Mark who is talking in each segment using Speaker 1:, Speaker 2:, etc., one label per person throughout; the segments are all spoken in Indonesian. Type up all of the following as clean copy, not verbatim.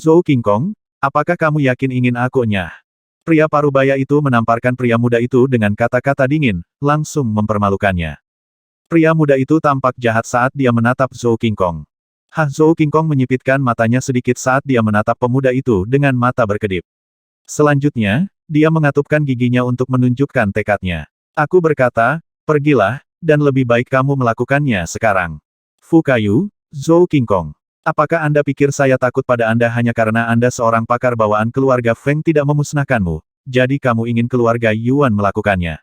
Speaker 1: Zhou King Kong, apakah kamu yakin ingin aku nyah? Pria parubaya itu menamparkan pria muda itu dengan kata-kata dingin, langsung mempermalukannya. Pria muda itu tampak jahat saat dia menatap Zhou King Kong. Zhou King Kong menyipitkan matanya sedikit saat dia menatap pemuda itu dengan mata berkedip. Selanjutnya, dia mengatupkan giginya untuk menunjukkan tekadnya. Aku berkata, pergilah, dan lebih baik kamu melakukannya sekarang. Fu Kayu, Zhou King Kong. Apakah Anda pikir saya takut pada Anda hanya karena Anda seorang pakar bawaan keluarga Feng tidak memusnahkanmu, jadi kamu ingin keluarga Yuan melakukannya?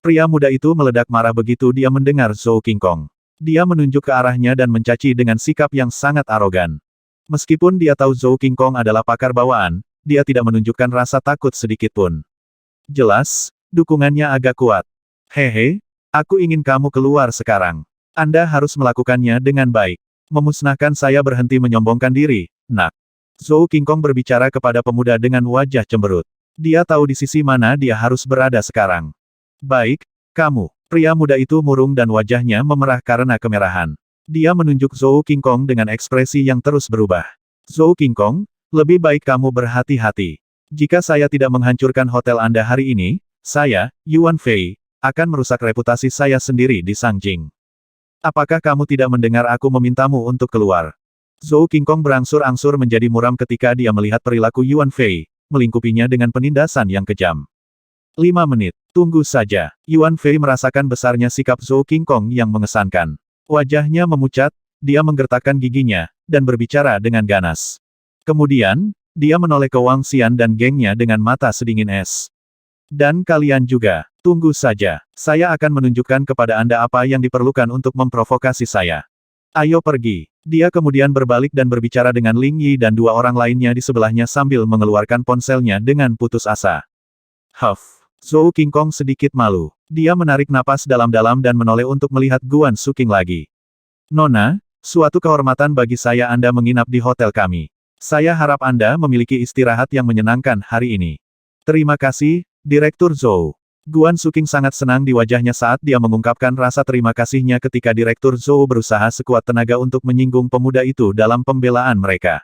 Speaker 1: Pria muda itu meledak marah begitu dia mendengar Zhou King Kong. Dia menunjuk ke arahnya dan mencaci dengan sikap yang sangat arogan. Meskipun dia tahu Zhou King Kong adalah pakar bawaan, dia tidak menunjukkan rasa takut sedikitpun. Jelas, dukungannya agak kuat. Hehe, aku ingin kamu keluar sekarang. Anda harus melakukannya dengan baik. Memusnahkan saya berhenti menyombongkan diri, nak. Zhou King Kong berbicara kepada pemuda dengan wajah cemberut. Dia tahu di sisi mana dia harus berada sekarang. Baik, kamu. Pria muda itu murung dan wajahnya memerah karena kemerahan. Dia menunjuk Zhou King Kong dengan ekspresi yang terus berubah. Zhou King Kong, lebih baik kamu berhati-hati. Jika saya tidak menghancurkan hotel Anda hari ini, saya, Yuan Fei, akan merusak reputasi saya sendiri di Sangjing. Apakah kamu tidak mendengar aku memintamu untuk keluar? Zhou King Kong berangsur-angsur menjadi muram ketika dia melihat perilaku Yuan Fei, melingkupinya dengan penindasan yang kejam. 5 menit. Tunggu saja. Yuan Fei merasakan besarnya sikap Zhou King Kong yang mengesankan. Wajahnya memucat, dia menggertakkan giginya, dan berbicara dengan ganas. Kemudian, dia menoleh ke Wang Xian dan gengnya dengan mata sedingin es. Dan kalian juga. Tunggu saja. Saya akan menunjukkan kepada Anda apa yang diperlukan untuk memprovokasi saya. Ayo pergi. Dia kemudian berbalik dan berbicara dengan Ling Yi dan dua orang lainnya di sebelahnya sambil mengeluarkan ponselnya dengan putus asa. Huff. Zhou King Kong sedikit malu. Dia menarik napas dalam-dalam dan menoleh untuk melihat Guan Suking lagi. Nona, suatu kehormatan bagi saya Anda menginap di hotel kami. Saya harap Anda memiliki istirahat yang menyenangkan hari ini. Terima kasih, Direktur Zhou. Guan Suking sangat senang di wajahnya saat dia mengungkapkan rasa terima kasihnya ketika Direktur Zhou berusaha sekuat tenaga untuk menyinggung pemuda itu dalam pembelaan mereka.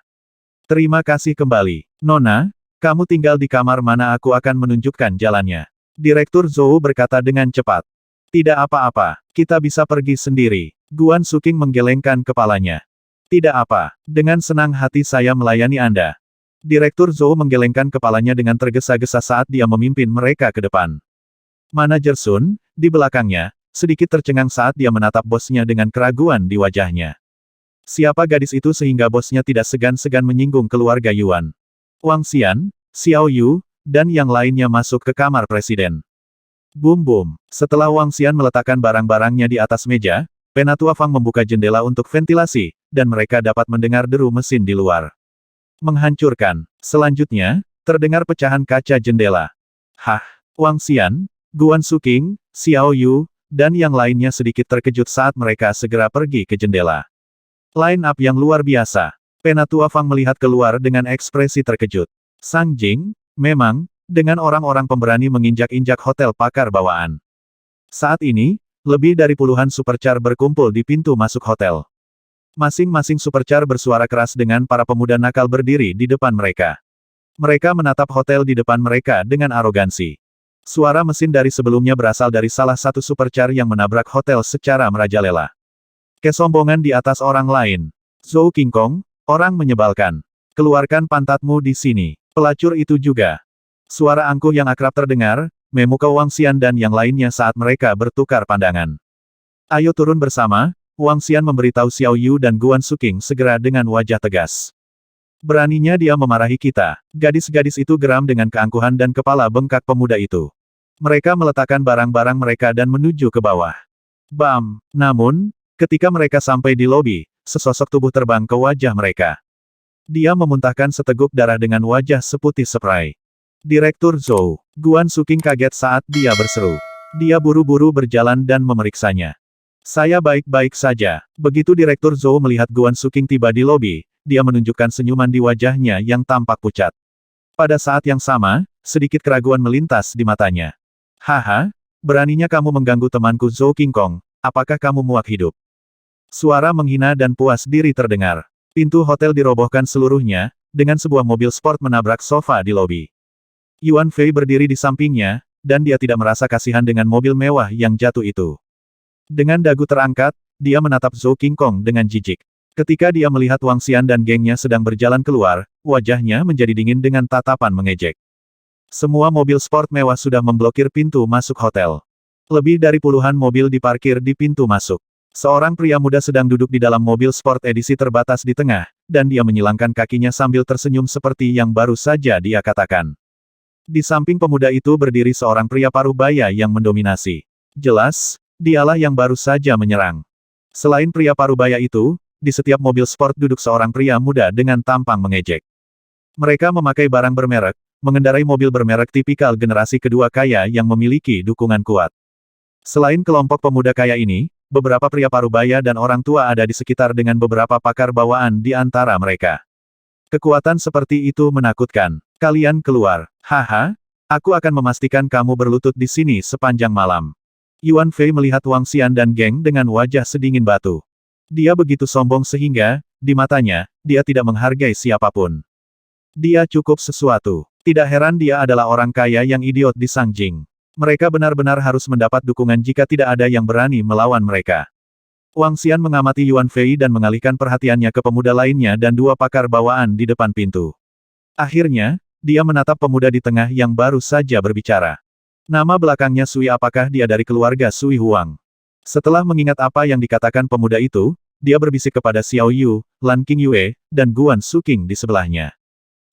Speaker 1: Terima kasih kembali. Nona, kamu tinggal di kamar mana aku akan menunjukkan jalannya. Direktur Zhou berkata dengan cepat. Tidak apa-apa, kita bisa pergi sendiri. Guan Suking menggelengkan kepalanya. Tidak apa, dengan senang hati saya melayani Anda. Direktur Zhou menggelengkan kepalanya dengan tergesa-gesa saat dia memimpin mereka ke depan. Manajer Sun, di belakangnya, sedikit tercengang saat dia menatap bosnya dengan keraguan di wajahnya. Siapa gadis itu sehingga bosnya tidak segan-segan menyinggung keluarga Yuan? Wang Xian, Xiao Yu, dan yang lainnya masuk ke kamar presiden. Bum-bum. Setelah Wang Xian meletakkan barang-barangnya di atas meja, Penatua Fang membuka jendela untuk ventilasi, dan mereka dapat mendengar deru mesin di luar. Menghancurkan. Selanjutnya, terdengar pecahan kaca jendela. Hah, Wang Xian, Guan Suking, Xiao Yu, dan yang lainnya sedikit terkejut saat mereka segera pergi ke jendela. Line up yang luar biasa. Penatua Fang melihat keluar dengan ekspresi terkejut. Sangjing, memang, dengan orang-orang pemberani menginjak-injak hotel pakar bawaan. Saat ini, lebih dari puluhan supercar berkumpul di pintu masuk hotel. Masing-masing supercar bersuara keras dengan para pemuda nakal berdiri di depan mereka. Mereka menatap hotel di depan mereka dengan arogansi. Suara mesin dari sebelumnya berasal dari salah satu supercar yang menabrak hotel secara merajalela. Kesombongan di atas orang lain. Zhou King Kong, orang menyebalkan. Keluarkan pantatmu di sini. Pelacur itu juga. Suara angkuh yang akrab terdengar, memuka Wang Xian dan yang lainnya saat mereka bertukar pandangan. Ayo turun bersama, Wang Xian memberitahu Xiao Yu dan Guan Suking segera dengan wajah tegas. Beraninya dia memarahi kita. Gadis-gadis itu geram dengan keangkuhan dan kepala bengkak pemuda itu. Mereka meletakkan barang-barang mereka dan menuju ke bawah. Bam! Namun, ketika mereka sampai di lobi, sesosok tubuh terbang ke wajah mereka. Dia memuntahkan seteguk darah dengan wajah seputih spray. Direktur Zhou. Guan Suking kaget saat dia berseru. Dia buru-buru berjalan dan memeriksanya. Saya baik-baik saja. Begitu Direktur Zhou melihat Guan Suking tiba di lobi, dia menunjukkan senyuman di wajahnya yang tampak pucat. Pada saat yang sama, sedikit keraguan melintas di matanya. Haha, beraninya kamu mengganggu temanku Zhou King Kong, apakah kamu muak hidup? Suara menghina dan puas diri terdengar. Pintu hotel dirobohkan seluruhnya, dengan sebuah mobil sport menabrak sofa di lobi. Yuan Fei berdiri di sampingnya, dan dia tidak merasa kasihan dengan mobil mewah yang jatuh itu. Dengan dagu terangkat, dia menatap Zhou King Kong dengan jijik. Ketika dia melihat Wang Xian dan gengnya sedang berjalan keluar, wajahnya menjadi dingin dengan tatapan mengejek. Semua mobil sport mewah sudah memblokir pintu masuk hotel. Lebih dari puluhan mobil diparkir di pintu masuk. Seorang pria muda sedang duduk di dalam mobil sport edisi terbatas di tengah, dan dia menyilangkan kakinya sambil tersenyum seperti yang baru saja dia katakan. Di samping pemuda itu berdiri seorang pria parubaya yang mendominasi. Jelas, dialah yang baru saja menyerang. Selain pria parubaya itu, di setiap mobil sport duduk seorang pria muda dengan tampang mengejek. Mereka memakai barang bermerek, mengendarai mobil bermerek tipikal generasi kedua kaya yang memiliki dukungan kuat. Selain kelompok pemuda kaya ini, beberapa pria parubaya dan orang tua ada di sekitar dengan beberapa pakar bawaan di antara mereka. Kekuatan seperti itu menakutkan. Kalian keluar. Haha, aku akan memastikan kamu berlutut di sini sepanjang malam. Yuan Fei melihat Wang Xian dan geng dengan wajah sedingin batu. Dia begitu sombong sehingga, di matanya, dia tidak menghargai siapapun. Dia cukup sesuatu. Tidak heran dia adalah orang kaya yang idiot di Sangjing. Mereka benar-benar harus mendapat dukungan jika tidak ada yang berani melawan mereka. Wang Xian mengamati Yuan Fei dan mengalihkan perhatiannya ke pemuda lainnya dan dua pakar bawaan di depan pintu. Akhirnya, dia menatap pemuda di tengah yang baru saja berbicara. Nama belakangnya Sui, apakah dia dari keluarga Sui Huang? Setelah mengingat apa yang dikatakan pemuda itu, dia berbisik kepada Xiao Yu, Lan Qingyue, dan Guan Suking di sebelahnya.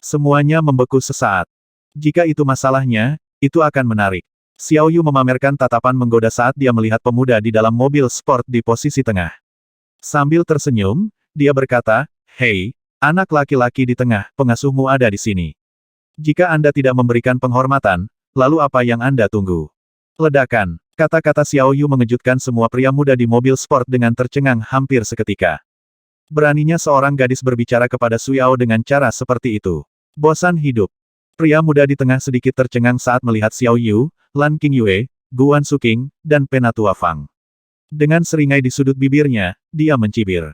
Speaker 1: Semuanya membeku sesaat. Jika itu masalahnya, itu akan menarik. Xiao Yu memamerkan tatapan menggoda saat dia melihat pemuda di dalam mobil sport di posisi tengah. Sambil tersenyum, dia berkata, "Hei, anak laki-laki di tengah, pengasuhmu ada di sini. Jika Anda tidak memberikan penghormatan, lalu apa yang Anda tunggu?" Ledakan. Kata-kata Xiao Yu mengejutkan semua pria muda di mobil sport dengan tercengang hampir seketika. Beraninya seorang gadis berbicara kepada Suyao dengan cara seperti itu. Bosan hidup. Pria muda di tengah sedikit tercengang saat melihat Xiao Yu, Lan Qingyue, Guan Suking, dan Penatua Fang. Dengan seringai di sudut bibirnya, dia mencibir.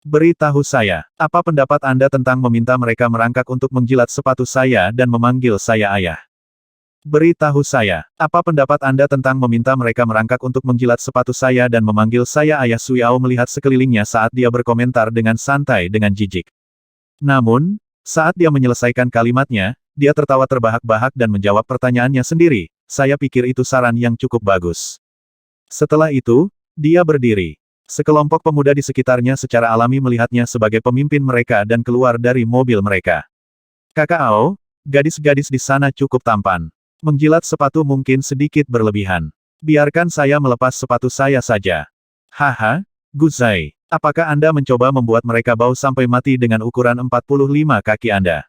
Speaker 1: "Beritahu saya, apa pendapat Anda tentang meminta mereka merangkak untuk menjilat sepatu saya dan memanggil saya ayah? Beritahu saya, apa pendapat Anda tentang meminta mereka merangkak untuk menjilat sepatu saya dan memanggil saya ayah?" Suyao melihat sekelilingnya saat dia berkomentar dengan santai dengan jijik. Namun, saat dia menyelesaikan kalimatnya, dia tertawa terbahak-bahak dan menjawab pertanyaannya sendiri, "Saya pikir itu saran yang cukup bagus." Setelah itu, dia berdiri. Sekelompok pemuda di sekitarnya secara alami melihatnya sebagai pemimpin mereka dan keluar dari mobil mereka. "Kakao, gadis-gadis di sana cukup tampan. Menjilat sepatu mungkin sedikit berlebihan. Biarkan saya melepas sepatu saya saja." "Haha, Guzai, apakah Anda mencoba membuat mereka bau sampai mati dengan ukuran 45 kaki Anda?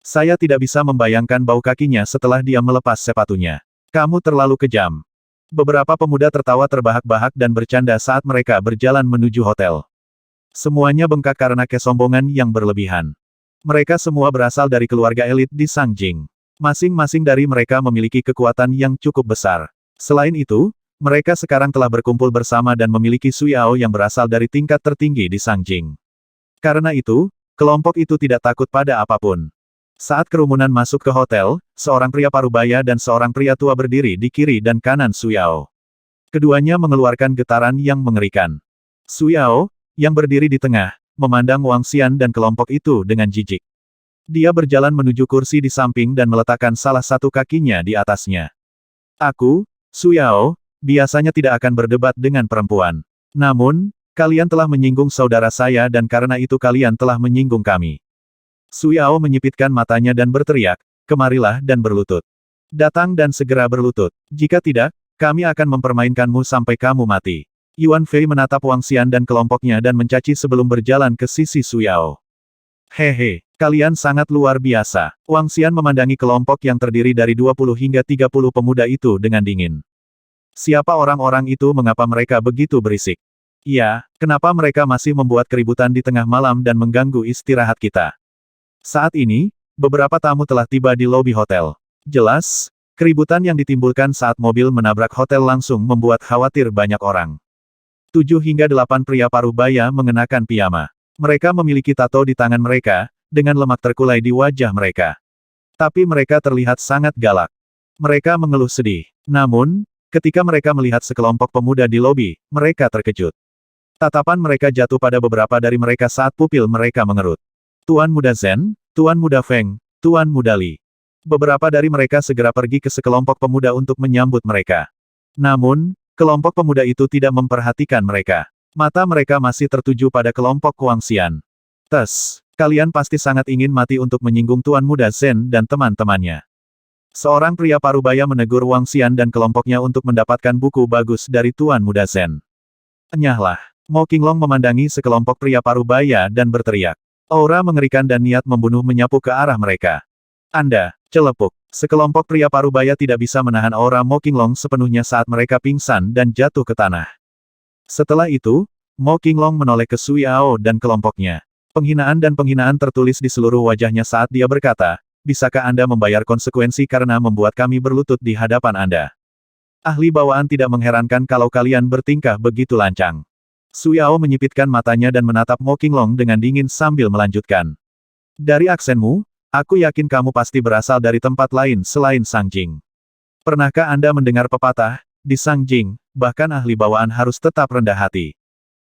Speaker 1: Saya tidak bisa membayangkan bau kakinya setelah dia melepas sepatunya. Kamu terlalu kejam." Beberapa pemuda tertawa terbahak-bahak dan bercanda saat mereka berjalan menuju hotel. Semuanya bengkak karena kesombongan yang berlebihan. Mereka semua berasal dari keluarga elit di Sangjing. Masing-masing dari mereka memiliki kekuatan yang cukup besar. Selain itu, mereka sekarang telah berkumpul bersama dan memiliki Suyao yang berasal dari tingkat tertinggi di Sangjing. Karena itu, kelompok itu tidak takut pada apapun. Saat kerumunan masuk ke hotel, seorang pria parubaya dan seorang pria tua berdiri di kiri dan kanan Suyao. Keduanya mengeluarkan getaran yang mengerikan. Suyao, yang berdiri di tengah, memandang Wang Xian dan kelompok itu dengan jijik. Dia berjalan menuju kursi di samping dan meletakkan salah satu kakinya di atasnya. "Aku, Suyao, biasanya tidak akan berdebat dengan perempuan. Namun, kalian telah menyinggung saudara saya dan karena itu kalian telah menyinggung kami." Suyao menyipitkan matanya dan berteriak, "Kemarilah dan berlutut. Datang dan segera berlutut. Jika tidak, kami akan mempermainkanmu sampai kamu mati." Yuan Fei menatap Wang Xian dan kelompoknya dan mencaci sebelum berjalan ke sisi Suyao. "Hehe, kalian sangat luar biasa." Wang Xian memandangi kelompok yang terdiri dari 20 hingga 30 pemuda itu dengan dingin. Siapa orang-orang itu, mengapa mereka begitu berisik? Ya, kenapa mereka masih membuat keributan di tengah malam dan mengganggu istirahat kita? Saat ini, beberapa tamu telah tiba di lobi hotel. Jelas, keributan yang ditimbulkan saat mobil menabrak hotel langsung membuat khawatir banyak orang. 7 hingga 8 pria parubaya mengenakan piyama. Mereka memiliki tato di tangan mereka, dengan lemak terkulai di wajah mereka. Tapi mereka terlihat sangat galak. Mereka mengeluh sedih. Namun, ketika mereka melihat sekelompok pemuda di lobi, mereka terkejut. Tatapan mereka jatuh pada beberapa dari mereka saat pupil mereka mengerut. Tuan Muda Zen, Tuan Muda Feng, Tuan Muda Li. Beberapa dari mereka segera pergi ke sekelompok pemuda untuk menyambut mereka. Namun, kelompok pemuda itu tidak memperhatikan mereka. Mata mereka masih tertuju pada kelompok Wangxian. Tes, kalian pasti sangat ingin mati untuk menyinggung Tuan Muda Zen dan teman-temannya. Seorang pria parubaya menegur Wangxian dan kelompoknya untuk mendapatkan buku bagus dari Tuan Muda Zen. Enyahlah. Mo Qinglong memandangi sekelompok pria parubaya dan berteriak. Aura mengerikan dan niat membunuh menyapu ke arah mereka. Anda, celepuk. Sekelompok pria parubaya tidak bisa menahan aura Mo Qinglong sepenuhnya saat mereka pingsan dan jatuh ke tanah. Setelah itu, Mo Qinglong menoleh ke Sui Ao dan kelompoknya. Penghinaan dan penghinaan tertulis di seluruh wajahnya saat dia berkata, bisakah Anda membayar konsekuensi karena membuat kami berlutut di hadapan Anda? Ahli bawaan tidak mengherankan kalau kalian bertingkah begitu lancang. Sui Ao menyipitkan matanya dan menatap Mo Qinglong dengan dingin sambil melanjutkan. Dari aksenmu, aku yakin kamu pasti berasal dari tempat lain selain Sangjing. Pernahkah Anda mendengar pepatah, di Sangjing, bahkan ahli bawaan harus tetap rendah hati?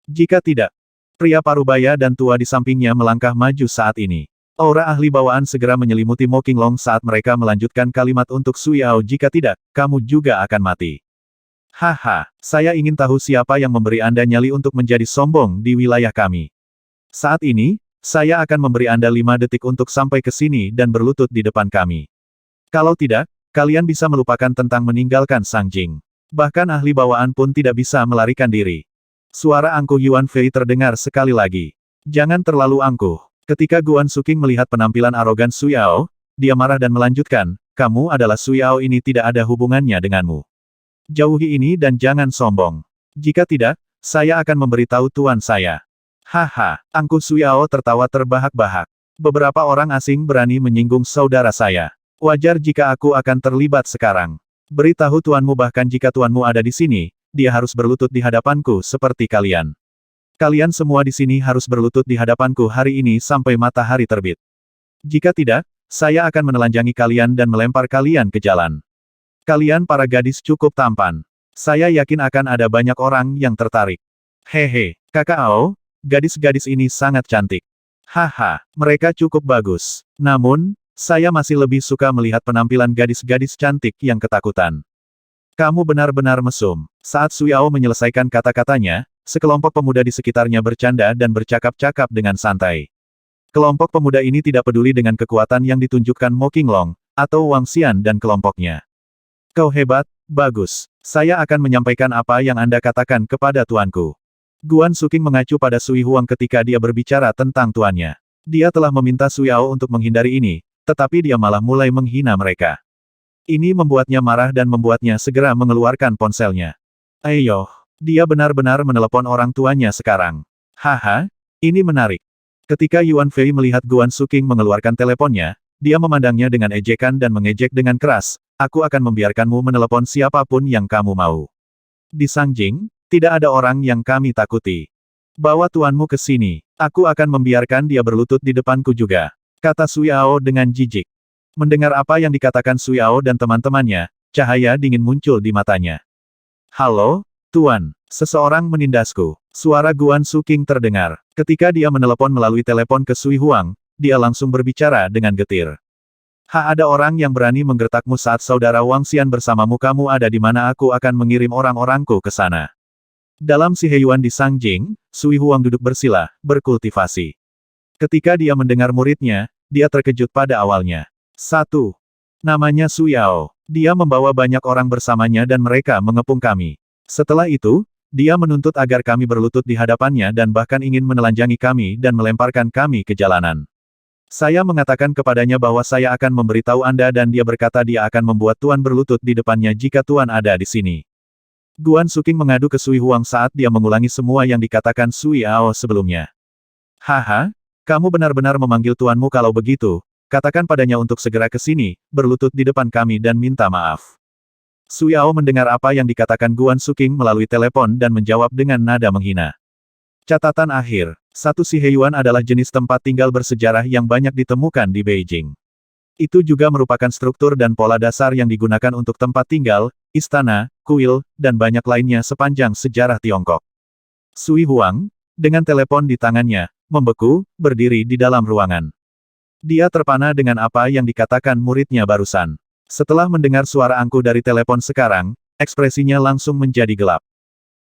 Speaker 1: Jika tidak, pria parubaya dan tua di sampingnya melangkah maju saat ini. Aura ahli bawaan segera menyelimuti Mo Qinglong saat mereka melanjutkan kalimat untuk Sui Ao, jika tidak, kamu juga akan mati. Haha, saya ingin tahu siapa yang memberi Anda nyali untuk menjadi sombong di wilayah kami. Saat ini, saya akan memberi Anda 5 detik untuk sampai ke sini dan berlutut di depan kami. Kalau tidak, kalian bisa melupakan tentang meninggalkan Sangjing. Bahkan ahli bawaan pun tidak bisa melarikan diri. Suara angkuh Yuan Fei terdengar sekali lagi. Jangan terlalu angkuh. Ketika Guan Suking melihat penampilan arogan Sui Ao, dia marah dan melanjutkan, kamu adalah Sui Ao, ini tidak ada hubungannya denganmu. Jauhi ini dan jangan sombong. Jika tidak, saya akan memberitahu tuan saya. Haha, angkuh Sui Ao tertawa terbahak-bahak. Beberapa orang asing berani menyinggung saudara saya. Wajar jika aku akan terlibat sekarang. Beritahu tuanmu, bahkan jika tuanmu ada di sini, dia harus berlutut di hadapanku seperti kalian. Kalian semua di sini harus berlutut di hadapanku hari ini sampai matahari terbit. Jika tidak, saya akan menelanjangi kalian dan melempar kalian ke jalan. Kalian para gadis cukup tampan. Saya yakin akan ada banyak orang yang tertarik. Hehe, Kakak Ao, gadis-gadis ini sangat cantik. Haha, mereka cukup bagus. Namun, saya masih lebih suka melihat penampilan gadis-gadis cantik yang ketakutan. Kamu benar-benar mesum. Saat Sui Ao menyelesaikan kata-katanya, sekelompok pemuda di sekitarnya bercanda dan bercakap-cakap dengan santai. Kelompok pemuda ini tidak peduli dengan kekuatan yang ditunjukkan Mo Qinglong, atau Wangxian dan kelompoknya. Kau hebat, bagus. Saya akan menyampaikan apa yang Anda katakan kepada tuanku. Guan Suking mengacu pada Sui Huang ketika dia berbicara tentang tuannya. Dia telah meminta Sui Ao untuk menghindari ini, tetapi dia malah mulai menghina mereka. Ini membuatnya marah dan membuatnya segera mengeluarkan ponselnya. Ayo, dia benar-benar menelepon orang tuanya sekarang. Haha, ini menarik. Ketika Yuan Fei melihat Guan Suking mengeluarkan teleponnya, dia memandangnya dengan ejekan dan mengejek dengan keras, aku akan membiarkanmu menelepon siapapun yang kamu mau. Di Sangjing, tidak ada orang yang kami takuti. Bawa tuanmu ke sini, aku akan membiarkan dia berlutut di depanku juga, kata Sui Ao dengan jijik. Mendengar apa yang dikatakan Sui Ao dan teman-temannya, cahaya dingin muncul di matanya. Halo, Tuan, seseorang menindasku. Suara Guan Suking terdengar. Ketika dia menelepon melalui telepon ke Sui Huang, dia langsung berbicara dengan getir. Ada orang yang berani menggertakmu saat saudara Wangxian bersamamu, kamu ada di mana, aku akan mengirim orang-orangku ke sana. Dalam si Heiyuan di Sangjing, Sui Huang duduk bersila, berkultivasi. Ketika dia mendengar muridnya, dia terkejut pada awalnya. 1. Namanya Sui Ao. Dia membawa banyak orang bersamanya dan mereka mengepung kami. Setelah itu, dia menuntut agar kami berlutut di hadapannya dan bahkan ingin menelanjangi kami dan melemparkan kami ke jalanan. Saya mengatakan kepadanya bahwa saya akan memberitahu Anda dan dia berkata dia akan membuat Tuan berlutut di depannya jika Tuan ada di sini. Guan Suking mengadu ke Sui Huang saat dia mengulangi semua yang dikatakan Sui Ao sebelumnya. Haha, kamu benar-benar memanggil tuanmu, kalau begitu, katakan padanya untuk segera ke sini, berlutut di depan kami dan minta maaf. Sui Ao mendengar apa yang dikatakan Guan Suking melalui telepon dan menjawab dengan nada menghina. Catatan akhir, Satu Shiheyuan adalah jenis tempat tinggal bersejarah yang banyak ditemukan di Beijing. Itu juga merupakan struktur dan pola dasar yang digunakan untuk tempat tinggal, istana, kuil, dan banyak lainnya sepanjang sejarah Tiongkok. Sui Huang, dengan telepon di tangannya, membeku, berdiri di dalam ruangan. Dia terpana dengan apa yang dikatakan muridnya barusan. Setelah mendengar suara angkuh dari telepon sekarang, ekspresinya langsung menjadi gelap.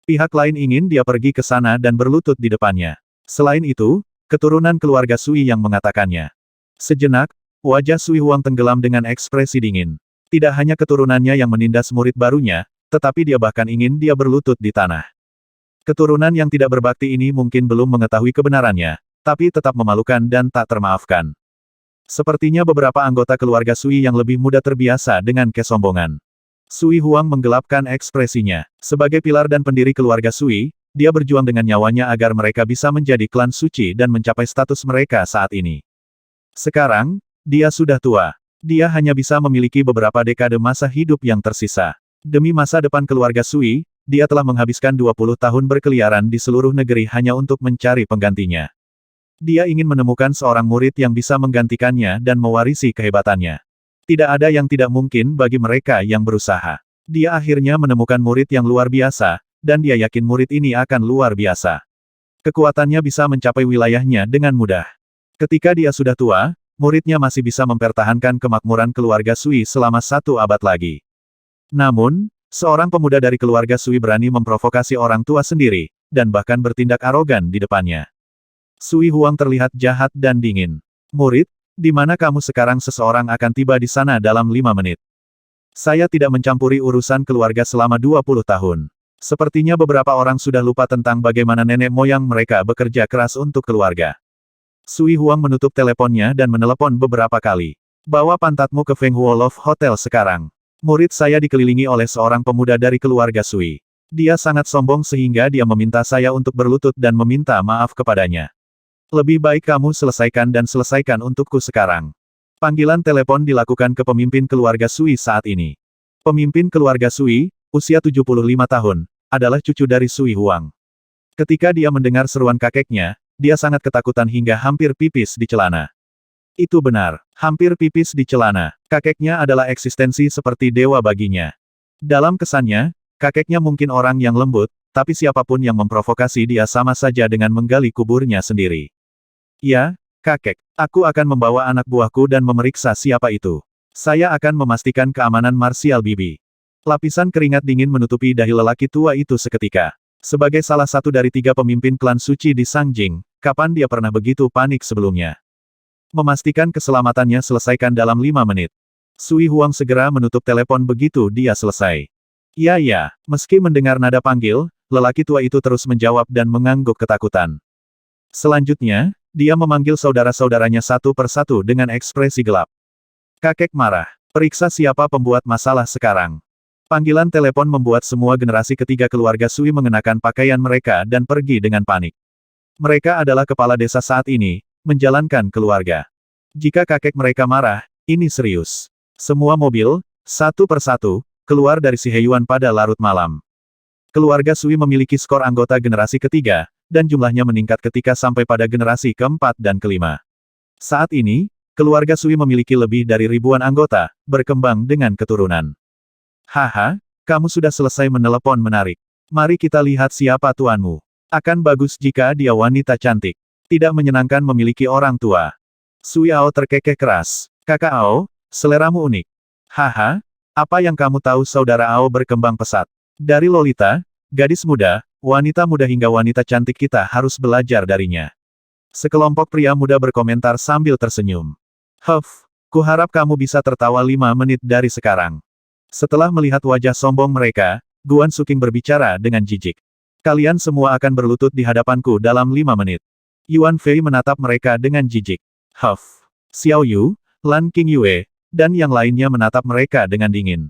Speaker 1: Pihak lain ingin dia pergi ke sana dan berlutut di depannya. Selain itu, keturunan keluarga Sui yang mengatakannya. Sejenak, wajah Sui Huang tenggelam dengan ekspresi dingin. Tidak hanya keturunannya yang menindas murid barunya, tetapi dia bahkan ingin dia berlutut di tanah. Keturunan yang tidak berbakti ini mungkin belum mengetahui kebenarannya, tapi tetap memalukan dan tak termaafkan. Sepertinya beberapa anggota keluarga Sui yang lebih muda terbiasa dengan kesombongan. Sui Huang menggelapkan ekspresinya. Sebagai pilar dan pendiri keluarga Sui, dia berjuang dengan nyawanya agar mereka bisa menjadi klan suci dan mencapai status mereka saat ini. Sekarang, dia sudah tua. Dia hanya bisa memiliki beberapa dekade masa hidup yang tersisa. Demi masa depan keluarga Sui, dia telah menghabiskan 20 tahun berkeliaran di seluruh negeri hanya untuk mencari penggantinya. Dia ingin menemukan seorang murid yang bisa menggantikannya dan mewarisi kehebatannya. Tidak ada yang tidak mungkin bagi mereka yang berusaha. Dia akhirnya menemukan murid yang luar biasa, dan dia yakin murid ini akan luar biasa. Kekuatannya bisa mencapai wilayahnya dengan mudah. Ketika dia sudah tua, muridnya masih bisa mempertahankan kemakmuran keluarga Sui selama 1 abad lagi. Namun, seorang pemuda dari keluarga Sui berani memprovokasi orang tua sendiri, dan bahkan bertindak arogan di depannya. Sui Huang terlihat jahat dan dingin. Murid, di mana kamu sekarang? Seseorang akan tiba di sana dalam 5 menit. Saya tidak mencampuri urusan keluarga selama 20 tahun. Sepertinya beberapa orang sudah lupa tentang bagaimana nenek moyang mereka bekerja keras untuk keluarga. Sui Huang menutup teleponnya dan menelepon beberapa kali. Bawa pantatmu ke Feng Huo Love Hotel sekarang. Murid saya dikelilingi oleh seorang pemuda dari keluarga Sui. Dia sangat sombong sehingga dia meminta saya untuk berlutut dan meminta maaf kepadanya. Lebih baik kamu selesaikan untukku sekarang. Panggilan telepon dilakukan ke pemimpin keluarga Sui saat ini. Pemimpin keluarga Sui, usia 75 tahun, adalah cucu dari Sui Huang. Ketika dia mendengar seruan kakeknya, dia sangat ketakutan hingga hampir pipis di celana. Itu benar, hampir pipis di celana. Kakeknya adalah eksistensi seperti dewa baginya. Dalam kesannya, kakeknya mungkin orang yang lembut, tapi siapapun yang memprovokasi dia sama saja dengan menggali kuburnya sendiri. Ya, kakek, aku akan membawa anak buahku dan memeriksa siapa itu. Saya akan memastikan keamanan Marsial Bibi. Lapisan keringat dingin menutupi dahi lelaki tua itu seketika. Sebagai salah satu dari 3 pemimpin klan suci di Sangjing, kapan dia pernah begitu panik sebelumnya? Memastikan keselamatannya selesaikan dalam 5 menit. Sui Huang segera menutup telepon begitu dia selesai. Ya, meski mendengar nada panggil, lelaki tua itu terus menjawab dan mengangguk ketakutan. Selanjutnya, dia memanggil saudara-saudaranya satu persatu dengan ekspresi gelap. Kakek marah. Periksa siapa pembuat masalah sekarang. Panggilan telepon membuat semua generasi ketiga keluarga Sui mengenakan pakaian mereka dan pergi dengan panik. Mereka adalah kepala desa saat ini, menjalankan keluarga. Jika kakek mereka marah, ini serius. Semua mobil, satu persatu, keluar dari Shiheyuan pada larut malam. Keluarga Sui memiliki skor anggota generasi ketiga, dan jumlahnya meningkat ketika sampai pada generasi keempat dan kelima. Saat ini, keluarga Sui memiliki lebih dari ribuan anggota, berkembang dengan keturunan. Haha, kamu sudah selesai menelepon menarik. Mari kita lihat siapa tuanmu. Akan bagus jika dia wanita cantik. Tidak menyenangkan memiliki orang tua. Sui Ao terkekeh keras. Kakak Ao, seleramu unik. Haha, apa yang kamu tahu? Saudara Ao berkembang pesat. Dari Lolita, gadis muda, wanita muda hingga wanita cantik, kita harus belajar darinya. Sekelompok pria muda berkomentar sambil tersenyum. Kuharap kamu bisa tertawa 5 menit dari sekarang. Setelah melihat wajah sombong mereka, Guan Suking berbicara dengan jijik. Kalian semua akan berlutut di hadapanku dalam 5 menit. Yuan Fei menatap mereka dengan jijik. Xiao Yu, Lan King Yue, dan yang lainnya menatap mereka dengan dingin.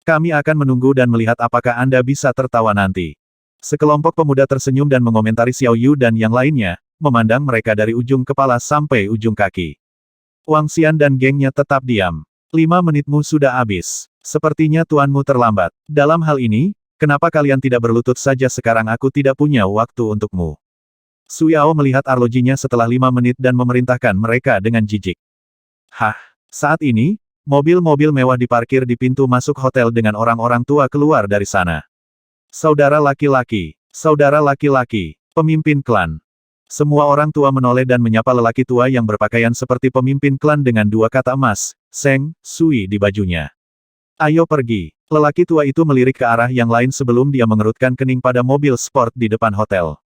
Speaker 1: Kami akan menunggu dan melihat apakah Anda bisa tertawa nanti. Sekelompok pemuda tersenyum dan mengomentari Xiao Yu dan yang lainnya, memandang mereka dari ujung kepala sampai ujung kaki. Wang Xian dan gengnya tetap diam. 5 menitmu sudah habis. Sepertinya tuanmu terlambat. Dalam hal ini, kenapa kalian tidak berlutut saja sekarang? Aku tidak punya waktu untukmu. Sui Ao melihat arlojinya setelah 5 menit dan memerintahkan mereka dengan jijik. Hah? Saat ini, mobil-mobil mewah diparkir di pintu masuk hotel dengan orang-orang tua keluar dari sana. Saudara laki-laki, pemimpin klan. Semua orang tua menoleh dan menyapa lelaki tua yang berpakaian seperti pemimpin klan dengan 2 kata emas, Seng Sui di bajunya. Ayo pergi. Lelaki tua itu melirik ke arah yang lain sebelum dia mengerutkan kening pada mobil sport di depan hotel.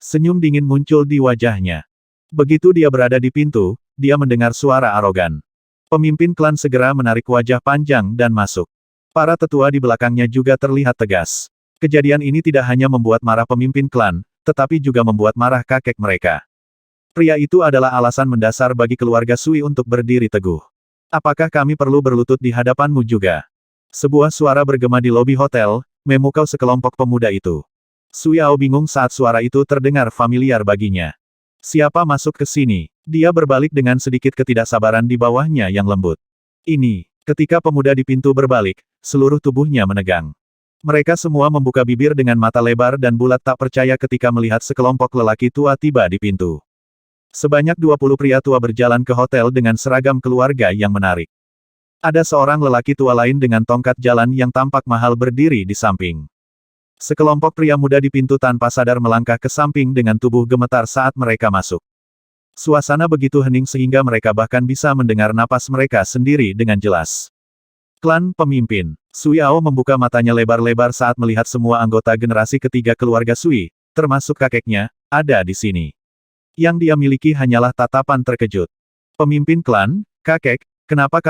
Speaker 1: Senyum dingin muncul di wajahnya. Begitu dia berada di pintu, dia mendengar suara arogan. Pemimpin klan segera menarik wajah panjang dan masuk. Para tetua di belakangnya juga terlihat tegas. Kejadian ini tidak hanya membuat marah pemimpin klan, tetapi juga membuat marah kakek mereka. Pria itu adalah alasan mendasar bagi keluarga Sui untuk berdiri teguh. Apakah kami perlu berlutut di hadapanmu juga? Sebuah suara bergema di lobi hotel, memukau sekelompok pemuda itu. Sui Ao bingung saat suara itu terdengar familiar baginya. Siapa masuk ke sini? Dia berbalik dengan sedikit ketidaksabaran di bawahnya yang lembut. Ini, ketika pemuda di pintu berbalik, seluruh tubuhnya menegang. Mereka semua membuka bibir dengan mata lebar dan bulat tak percaya ketika melihat sekelompok lelaki tua tiba di pintu. Sebanyak 20 pria tua berjalan ke hotel dengan seragam keluarga yang menarik. Ada seorang lelaki tua lain dengan tongkat jalan yang tampak mahal berdiri di samping. Sekelompok pria muda di pintu tanpa sadar melangkah ke samping dengan tubuh gemetar saat mereka masuk. Suasana begitu hening sehingga mereka bahkan bisa mendengar napas mereka sendiri dengan jelas. Klan pemimpin. Sui Ao membuka matanya lebar-lebar saat melihat semua anggota generasi ketiga keluarga Sui, termasuk kakeknya, ada di sini. Yang dia miliki hanyalah tatapan terkejut. Pemimpin klan, kakek, kenapa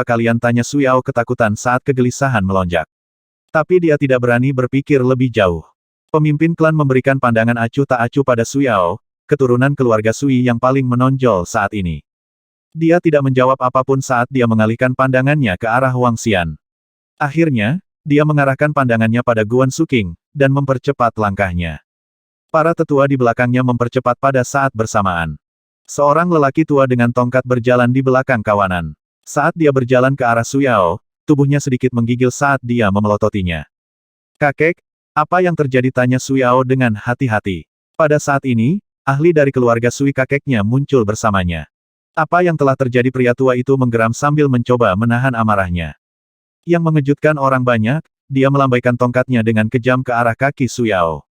Speaker 1: kalian tanya Sui Ao ketakutan saat kegelisahan melonjak. Tapi dia tidak berani berpikir lebih jauh. Pemimpin klan memberikan pandangan acuh tak acuh pada Sui Ao, keturunan keluarga Sui yang paling menonjol saat ini. Dia tidak menjawab apapun saat dia mengalihkan pandangannya ke arah Wang Xian. Akhirnya, dia mengarahkan pandangannya pada Guan Suking, dan mempercepat langkahnya. Para tetua di belakangnya mempercepat pada saat bersamaan. Seorang lelaki tua dengan tongkat berjalan di belakang kawanan. Saat dia berjalan ke arah Sui Ao, tubuhnya sedikit menggigil saat dia memelototinya. Kakek, apa yang terjadi? Tanya Sui Ao dengan hati-hati. Pada saat ini, ahli dari keluarga Sui kakeknya muncul bersamanya. Apa yang telah terjadi? Pria tua itu menggeram sambil mencoba menahan amarahnya. Yang mengejutkan orang banyak, dia melambaikan tongkatnya dengan kejam ke arah kaki Sui Ao.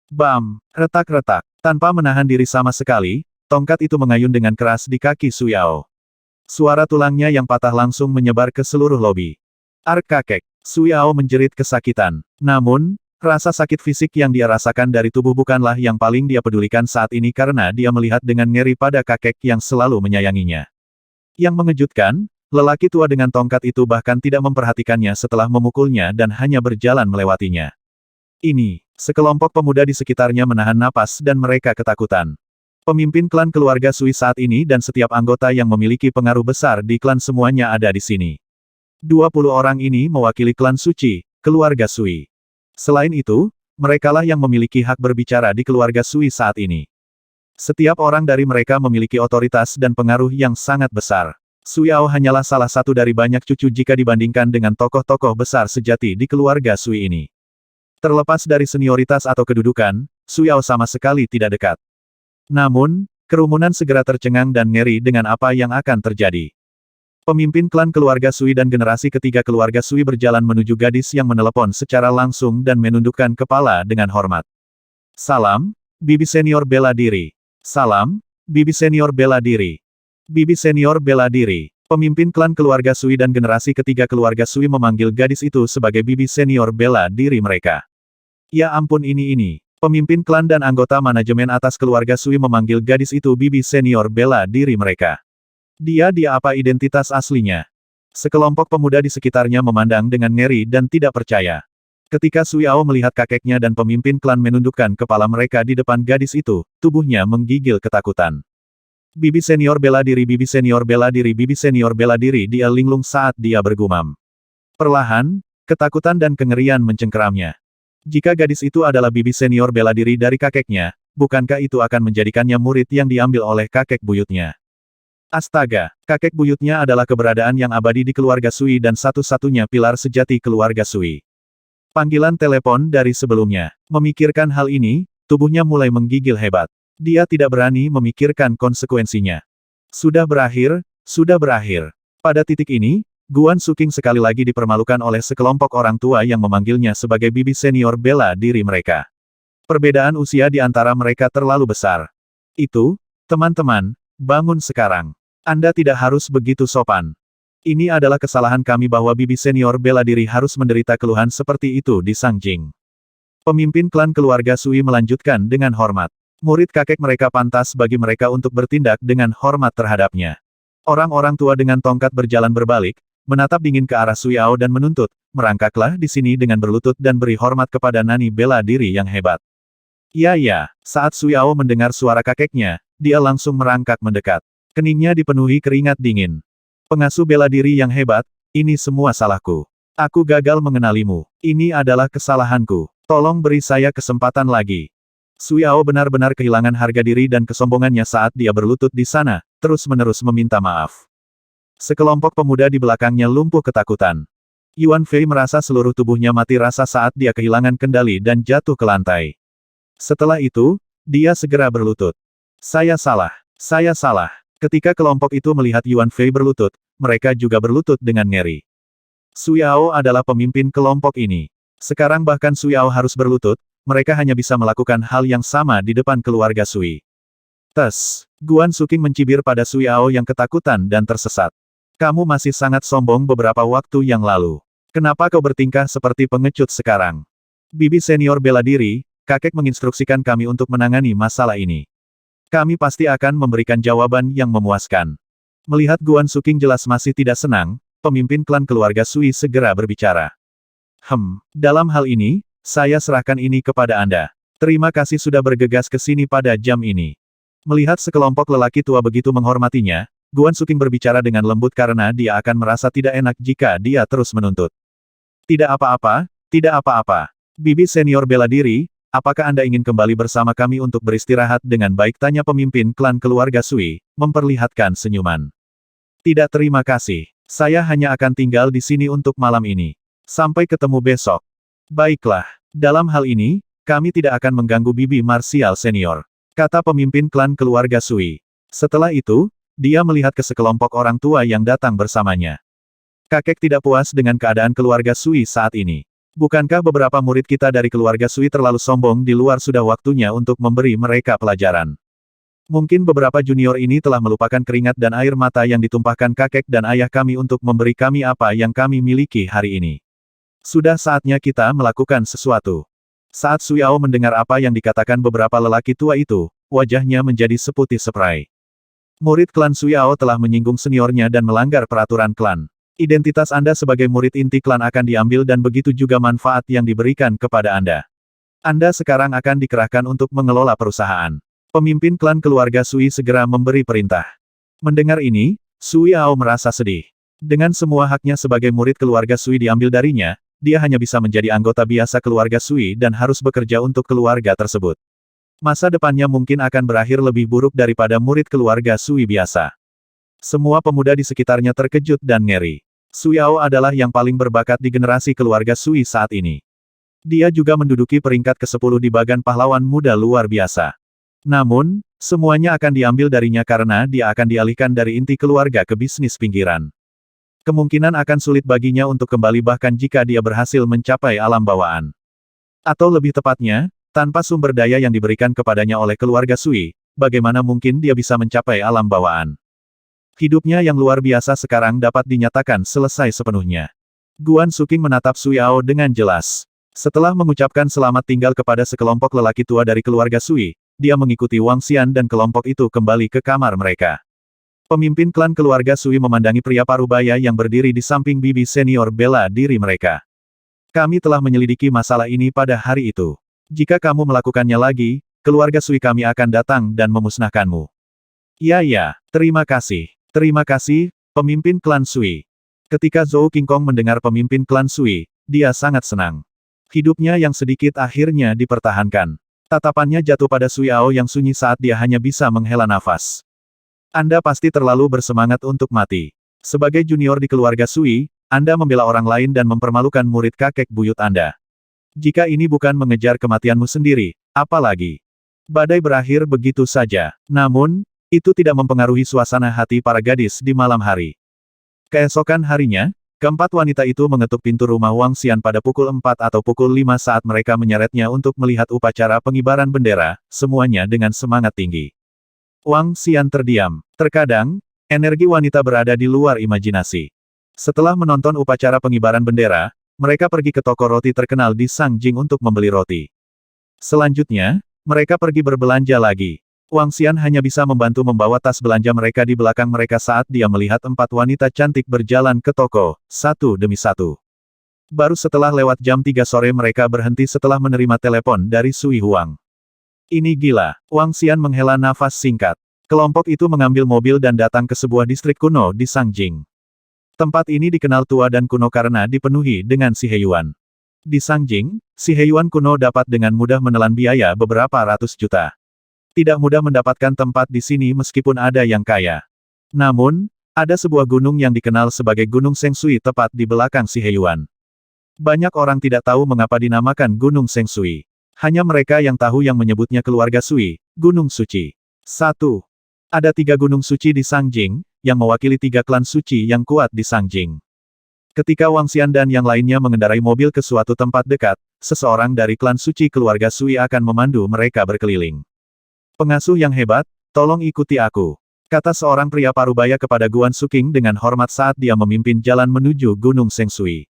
Speaker 1: Bam! Retak-retak. Tanpa menahan diri sama sekali, tongkat itu mengayun dengan keras di kaki Sui Ao. Suara tulangnya yang patah langsung menyebar ke seluruh lobi. Ark kakek. Sui Ao menjerit kesakitan. Namun, rasa sakit fisik yang dia rasakan dari tubuh bukanlah yang paling dia pedulikan saat ini karena dia melihat dengan ngeri pada kakek yang selalu menyayanginya. Yang mengejutkan, lelaki tua dengan tongkat itu bahkan tidak memperhatikannya setelah memukulnya dan hanya berjalan melewatinya. Ini, sekelompok pemuda di sekitarnya menahan napas dan mereka ketakutan. Pemimpin klan keluarga Sui saat ini dan setiap anggota yang memiliki pengaruh besar di klan semuanya ada di sini. 20 orang ini mewakili klan suci, keluarga Sui. Selain itu, merekalah yang memiliki hak berbicara di keluarga Sui saat ini. Setiap orang dari mereka memiliki otoritas dan pengaruh yang sangat besar. Sui Ao hanyalah salah satu dari banyak cucu jika dibandingkan dengan tokoh-tokoh besar sejati di keluarga Sui ini. Terlepas dari senioritas atau kedudukan, Sui Ao sama sekali tidak dekat. Namun, kerumunan segera tercengang dan ngeri dengan apa yang akan terjadi. Pemimpin klan keluarga Sui dan generasi ketiga keluarga Sui berjalan menuju gadis yang menelepon secara langsung dan menundukkan kepala dengan hormat. Salam, Bibi Senior bela diri. Salam, Bibi Senior bela diri. Bibi Senior bela diri. Pemimpin klan keluarga Sui dan generasi ketiga keluarga Sui memanggil gadis itu sebagai Bibi Senior bela diri mereka. Ya ampun ini. Pemimpin klan dan anggota manajemen atas keluarga Sui memanggil gadis itu Bibi Senior bela diri mereka. Dia apa identitas aslinya? Sekelompok pemuda di sekitarnya memandang dengan ngeri dan tidak percaya. Ketika Sui Ao melihat kakeknya dan pemimpin klan menundukkan kepala mereka di depan gadis itu, tubuhnya menggigil ketakutan. Bibi Senior bela diri, Bibi Senior bela diri, Bibi Senior bela diri, dia linglung saat dia bergumam. Perlahan, ketakutan dan kengerian mencengkeramnya. Jika gadis itu adalah Bibi Senior bela diri dari kakeknya, bukankah itu akan menjadikannya murid yang diambil oleh kakek buyutnya? Astaga, kakek buyutnya adalah keberadaan yang abadi di keluarga Sui dan satu-satunya pilar sejati keluarga Sui. Panggilan telepon dari sebelumnya. Memikirkan hal ini, tubuhnya mulai menggigil hebat. Dia tidak berani memikirkan konsekuensinya. Sudah berakhir, sudah berakhir. Pada titik ini, Guan Suking sekali lagi dipermalukan oleh sekelompok orang tua yang memanggilnya sebagai bibi senior bela diri mereka. Perbedaan usia di antara mereka terlalu besar. Itu, teman-teman, bangun sekarang. Anda tidak harus begitu sopan. Ini adalah kesalahan kami bahwa bibi senior bela diri harus menderita keluhan seperti itu di Sangjing. Pemimpin klan keluarga Sui melanjutkan dengan hormat. Murid kakek mereka pantas bagi mereka untuk bertindak dengan hormat terhadapnya. Orang-orang tua dengan tongkat berjalan berbalik, menatap dingin ke arah Sui Ao dan menuntut, merangkaklah di sini dengan berlutut dan beri hormat kepada nani bela diri yang hebat. Ya, saat Sui Ao mendengar suara kakeknya, dia langsung merangkak mendekat. Keningnya dipenuhi keringat dingin. Pengasuh bela diri yang hebat, ini semua salahku. Aku gagal mengenalimu. Ini adalah kesalahanku. Tolong beri saya kesempatan lagi. Sui Ao benar-benar kehilangan harga diri dan kesombongannya saat dia berlutut di sana, terus-menerus meminta maaf. Sekelompok pemuda di belakangnya lumpuh ketakutan. Yuan Fei merasa seluruh tubuhnya mati rasa saat dia kehilangan kendali dan jatuh ke lantai. Setelah itu, dia segera berlutut. Saya salah. Saya salah. Ketika kelompok itu melihat Yuan Fei berlutut, mereka juga berlutut dengan ngeri. Sui Ao adalah pemimpin kelompok ini. Sekarang bahkan Sui Ao harus berlutut, mereka hanya bisa melakukan hal yang sama di depan keluarga Sui. Tes, Guan Suking mencibir pada Sui Ao yang ketakutan dan tersesat. Kamu masih sangat sombong beberapa waktu yang lalu. Kenapa kau bertingkah seperti pengecut sekarang? Bibi senior bela diri, kakek menginstruksikan kami untuk menangani masalah ini. Kami pasti akan memberikan jawaban yang memuaskan. Melihat Guan Suking jelas masih tidak senang, pemimpin klan keluarga Sui segera berbicara. Dalam hal ini, saya serahkan ini kepada Anda. Terima kasih sudah bergegas ke sini pada jam ini. Melihat sekelompok lelaki tua begitu menghormatinya, Guan Suking berbicara dengan lembut karena dia akan merasa tidak enak jika dia terus menuntut. Tidak apa-apa, tidak apa-apa. Bibi senior bela diri, apakah Anda ingin kembali bersama kami untuk beristirahat dengan baik? Tanya pemimpin klan keluarga Sui, memperlihatkan senyuman. Tidak, terima kasih. Saya hanya akan tinggal di sini untuk malam ini. Sampai ketemu besok. Baiklah. Dalam hal ini, kami tidak akan mengganggu Bibi Marsial Senior, kata pemimpin klan keluarga Sui. Setelah itu, dia melihat ke sekelompok orang tua yang datang bersamanya. Kakek tidak puas dengan keadaan keluarga Sui saat ini. Bukankah beberapa murid kita dari keluarga Sui terlalu sombong di luar? Sudah waktunya untuk memberi mereka pelajaran. Mungkin beberapa junior ini telah melupakan keringat dan air mata yang ditumpahkan kakek dan ayah kami untuk memberi kami apa yang kami miliki hari ini. Sudah saatnya kita melakukan sesuatu. Saat Sui Ao mendengar apa yang dikatakan beberapa lelaki tua itu, wajahnya menjadi seputih seprai. Murid klan Sui Ao telah menyinggung seniornya dan melanggar peraturan klan. Identitas Anda sebagai murid inti klan akan diambil dan begitu juga manfaat yang diberikan kepada Anda. Anda sekarang akan dikerahkan untuk mengelola perusahaan. Pemimpin klan keluarga Sui segera memberi perintah. Mendengar ini, Sui Ao merasa sedih. Dengan semua haknya sebagai murid keluarga Sui diambil darinya, dia hanya bisa menjadi anggota biasa keluarga Sui dan harus bekerja untuk keluarga tersebut. Masa depannya mungkin akan berakhir lebih buruk daripada murid keluarga Sui biasa. Semua pemuda di sekitarnya terkejut dan ngeri. Sui Ao adalah yang paling berbakat di generasi keluarga Sui saat ini. Dia juga menduduki peringkat ke-10 di bagan pahlawan muda luar biasa. Namun, semuanya akan diambil darinya karena dia akan dialihkan dari inti keluarga ke bisnis pinggiran. Kemungkinan akan sulit baginya untuk kembali bahkan jika dia berhasil mencapai alam bawaan. Atau lebih tepatnya, tanpa sumber daya yang diberikan kepadanya oleh keluarga Sui, bagaimana mungkin dia bisa mencapai alam bawaan? Hidupnya yang luar biasa sekarang dapat dinyatakan selesai sepenuhnya. Guan Suking menatap Sui Ao dengan jelas. Setelah mengucapkan selamat tinggal kepada sekelompok lelaki tua dari keluarga Sui, dia mengikuti Wang Xian dan kelompok itu kembali ke kamar mereka. Pemimpin klan keluarga Sui memandangi pria parubaya yang berdiri di samping bibi senior bela diri mereka. Kami telah menyelidiki masalah ini pada hari itu. Jika kamu melakukannya lagi, keluarga Sui kami akan datang dan memusnahkanmu. Ya, terima kasih. Terima kasih, pemimpin klan Sui. Ketika Zhou Qingkong mendengar pemimpin klan Sui, dia sangat senang. Hidupnya yang sedikit akhirnya dipertahankan. Tatapannya jatuh pada Sui Ao yang sunyi saat dia hanya bisa menghela nafas. Anda pasti terlalu bersemangat untuk mati. Sebagai junior di keluarga Sui, Anda membela orang lain dan mempermalukan murid kakek buyut Anda. Jika ini bukan mengejar kematianmu sendiri, apa lagi? Badai berakhir begitu saja. Namun, itu tidak mempengaruhi suasana hati para gadis di malam hari. Keesokan harinya, keempat wanita itu mengetuk pintu rumah Wang Xian pada pukul 4 atau pukul 5 saat mereka menyeretnya untuk melihat upacara pengibaran bendera, semuanya dengan semangat tinggi. Wang Xian terdiam. Terkadang, energi wanita berada di luar imajinasi. Setelah menonton upacara pengibaran bendera, mereka pergi ke toko roti terkenal di Sangjing untuk membeli roti. Selanjutnya, mereka pergi berbelanja lagi. Wang Xian hanya bisa membantu membawa tas belanja mereka di belakang mereka saat dia melihat empat wanita cantik berjalan ke toko, satu demi satu. Baru setelah lewat jam 3 sore mereka berhenti setelah menerima telepon dari Sui Huang. Ini gila. Wang Xian menghela nafas singkat. Kelompok itu mengambil mobil dan datang ke sebuah distrik kuno di Sangjing. Tempat ini dikenal tua dan kuno karena dipenuhi dengan si Heyuan. Di Sangjing, si Heyuan kuno dapat dengan mudah menelan biaya beberapa ratus juta. Tidak mudah mendapatkan tempat di sini meskipun ada yang kaya. Namun, ada sebuah gunung yang dikenal sebagai Gunung Sengsui tepat di belakang si Heyuan. Banyak orang tidak tahu mengapa dinamakan Gunung Sengsui. Hanya mereka yang tahu yang menyebutnya keluarga Sui, Gunung Suci. 1. Ada 3 gunung suci di Sangjing, yang mewakili 3 klan suci yang kuat di Sangjing. Ketika Wang Xian dan yang lainnya mengendarai mobil ke suatu tempat dekat, seseorang dari klan suci keluarga Sui akan memandu mereka berkeliling. Pengasuh yang hebat, tolong ikuti aku, kata seorang pria parubaya kepada Guan Suking dengan hormat saat dia memimpin jalan menuju Gunung Sengsui.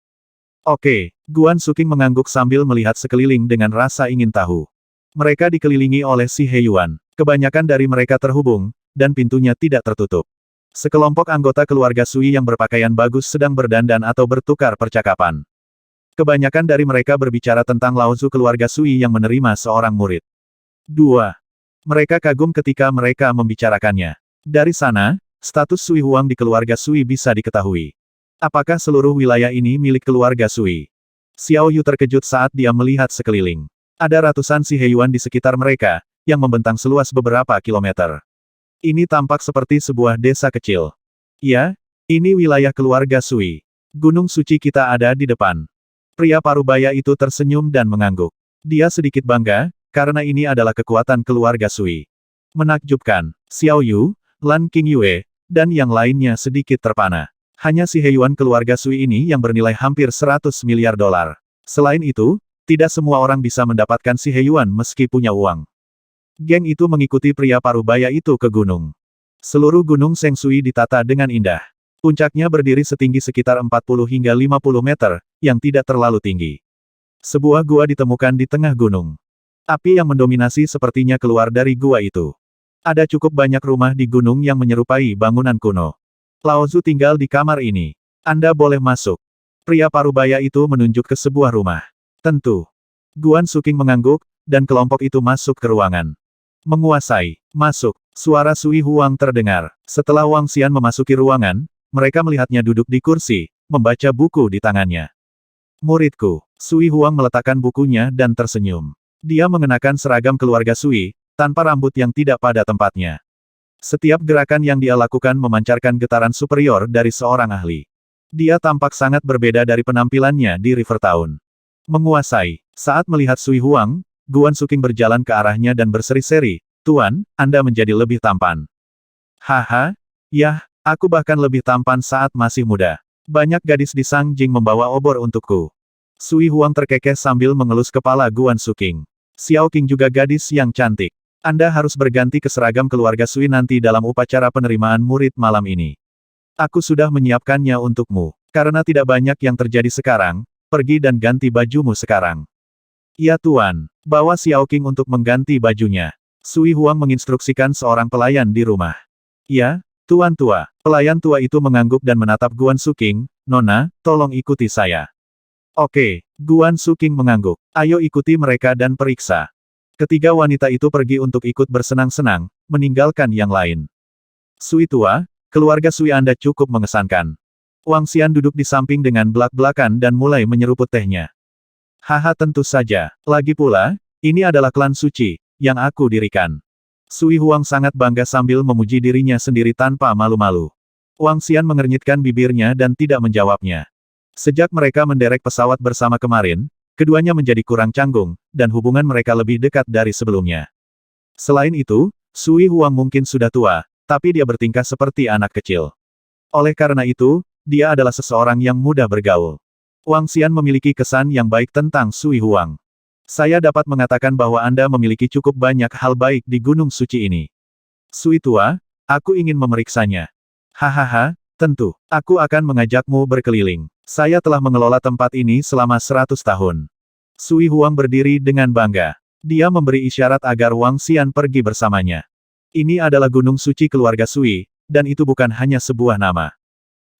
Speaker 1: Oke, Guan Suking mengangguk sambil melihat sekeliling dengan rasa ingin tahu. Mereka dikelilingi oleh si Heyuan. Kebanyakan dari mereka terhubung, dan pintunya tidak tertutup. Sekelompok anggota keluarga Sui yang berpakaian bagus sedang berdandan atau bertukar percakapan. Kebanyakan dari mereka berbicara tentang Laozu keluarga Sui yang menerima seorang murid. 2. Mereka kagum ketika mereka membicarakannya. Dari sana, status Sui Huang di keluarga Sui bisa diketahui. Apakah seluruh wilayah ini milik keluarga Sui? Xiao Yu terkejut saat dia melihat sekeliling. Ada ratusan si Heyuan di sekitar mereka, yang membentang seluas beberapa kilometer. Ini tampak seperti sebuah desa kecil. Ya, ini wilayah keluarga Sui. Gunung suci kita ada di depan. Pria parubaya itu tersenyum dan mengangguk. Dia sedikit bangga, karena ini adalah kekuatan keluarga Sui. Menakjubkan, Xiao Yu, Lan Qingyue, dan yang lainnya sedikit terpana. Hanya si Heyuan keluarga Sui ini yang bernilai hampir 100 miliar dolar. Selain itu, tidak semua orang bisa mendapatkan si Heyuan meski punya uang. Geng itu mengikuti pria parubaya itu ke gunung. Seluruh gunung Sengsui ditata dengan indah. Puncaknya berdiri setinggi sekitar 40 hingga 50 meter, yang tidak terlalu tinggi. Sebuah gua ditemukan di tengah gunung. Api yang mendominasi sepertinya keluar dari gua itu. Ada cukup banyak rumah di gunung yang menyerupai bangunan kuno. Laozu tinggal di kamar ini. Anda boleh masuk. Pria parubaya itu menunjuk ke sebuah rumah. Tentu. Guan Suking mengangguk, dan kelompok itu masuk ke ruangan. Menguasai. Masuk. Suara Sui Huang terdengar. Setelah Wang Xian memasuki ruangan, mereka melihatnya duduk di kursi, membaca buku di tangannya. Muridku. Sui Huang meletakkan bukunya dan tersenyum. Dia mengenakan seragam keluarga Sui, tanpa rambut yang tidak pada tempatnya. Setiap gerakan yang dia lakukan memancarkan getaran superior dari seorang ahli. Dia tampak sangat berbeda dari penampilannya di River Town. Menguasai. Saat melihat Sui Huang, Guan Suking berjalan ke arahnya dan berseri-seri, "Tuan, Anda menjadi lebih tampan." Haha, yah, aku bahkan lebih tampan saat masih muda. Banyak gadis di Sangjing membawa obor untukku. Sui Huang terkekeh sambil mengelus kepala Guan Suking. Xiao Qing juga gadis yang cantik. Anda harus berganti ke seragam keluarga Sui nanti dalam upacara penerimaan murid malam ini. Aku sudah menyiapkannya untukmu. Karena tidak banyak yang terjadi sekarang, pergi dan ganti bajumu sekarang. Ya Tuan, bawa Xiao Qing untuk mengganti bajunya. Sui Huang menginstruksikan seorang pelayan di rumah. Ya, Tuan tua. Pelayan tua itu mengangguk dan menatap Guan Suking, "Nona, tolong ikuti saya." Oke, Guan Suking mengangguk. Ayo ikuti mereka dan periksa. Ketiga wanita itu pergi untuk ikut bersenang-senang, meninggalkan yang lain. Sui tua, keluarga Sui Anda cukup mengesankan. Wang Xian duduk di samping dengan belak-belakan dan mulai menyeruput tehnya. Haha tentu saja, lagi pula, ini adalah klan suci, yang aku dirikan. Sui Huang sangat bangga sambil memuji dirinya sendiri tanpa malu-malu. Wang Xian mengernyitkan bibirnya dan tidak menjawabnya. Sejak mereka menderek pesawat bersama kemarin, keduanya menjadi kurang canggung, dan hubungan mereka lebih dekat dari sebelumnya. Selain itu, Sui Huang mungkin sudah tua, tapi dia bertingkah seperti anak kecil. Oleh karena itu, dia adalah seseorang yang mudah bergaul. Wang Xian memiliki kesan yang baik tentang Sui Huang. Saya dapat mengatakan bahwa Anda memiliki cukup banyak hal baik di Gunung Suci ini. Sui tua, aku ingin memeriksanya. Hahaha, tentu. Aku akan mengajakmu berkeliling. Saya telah mengelola tempat ini selama 100 tahun. Sui Huang berdiri dengan bangga. Dia memberi isyarat agar Wang Xian pergi bersamanya. Ini adalah Gunung Suci keluarga Sui, dan itu bukan hanya sebuah nama.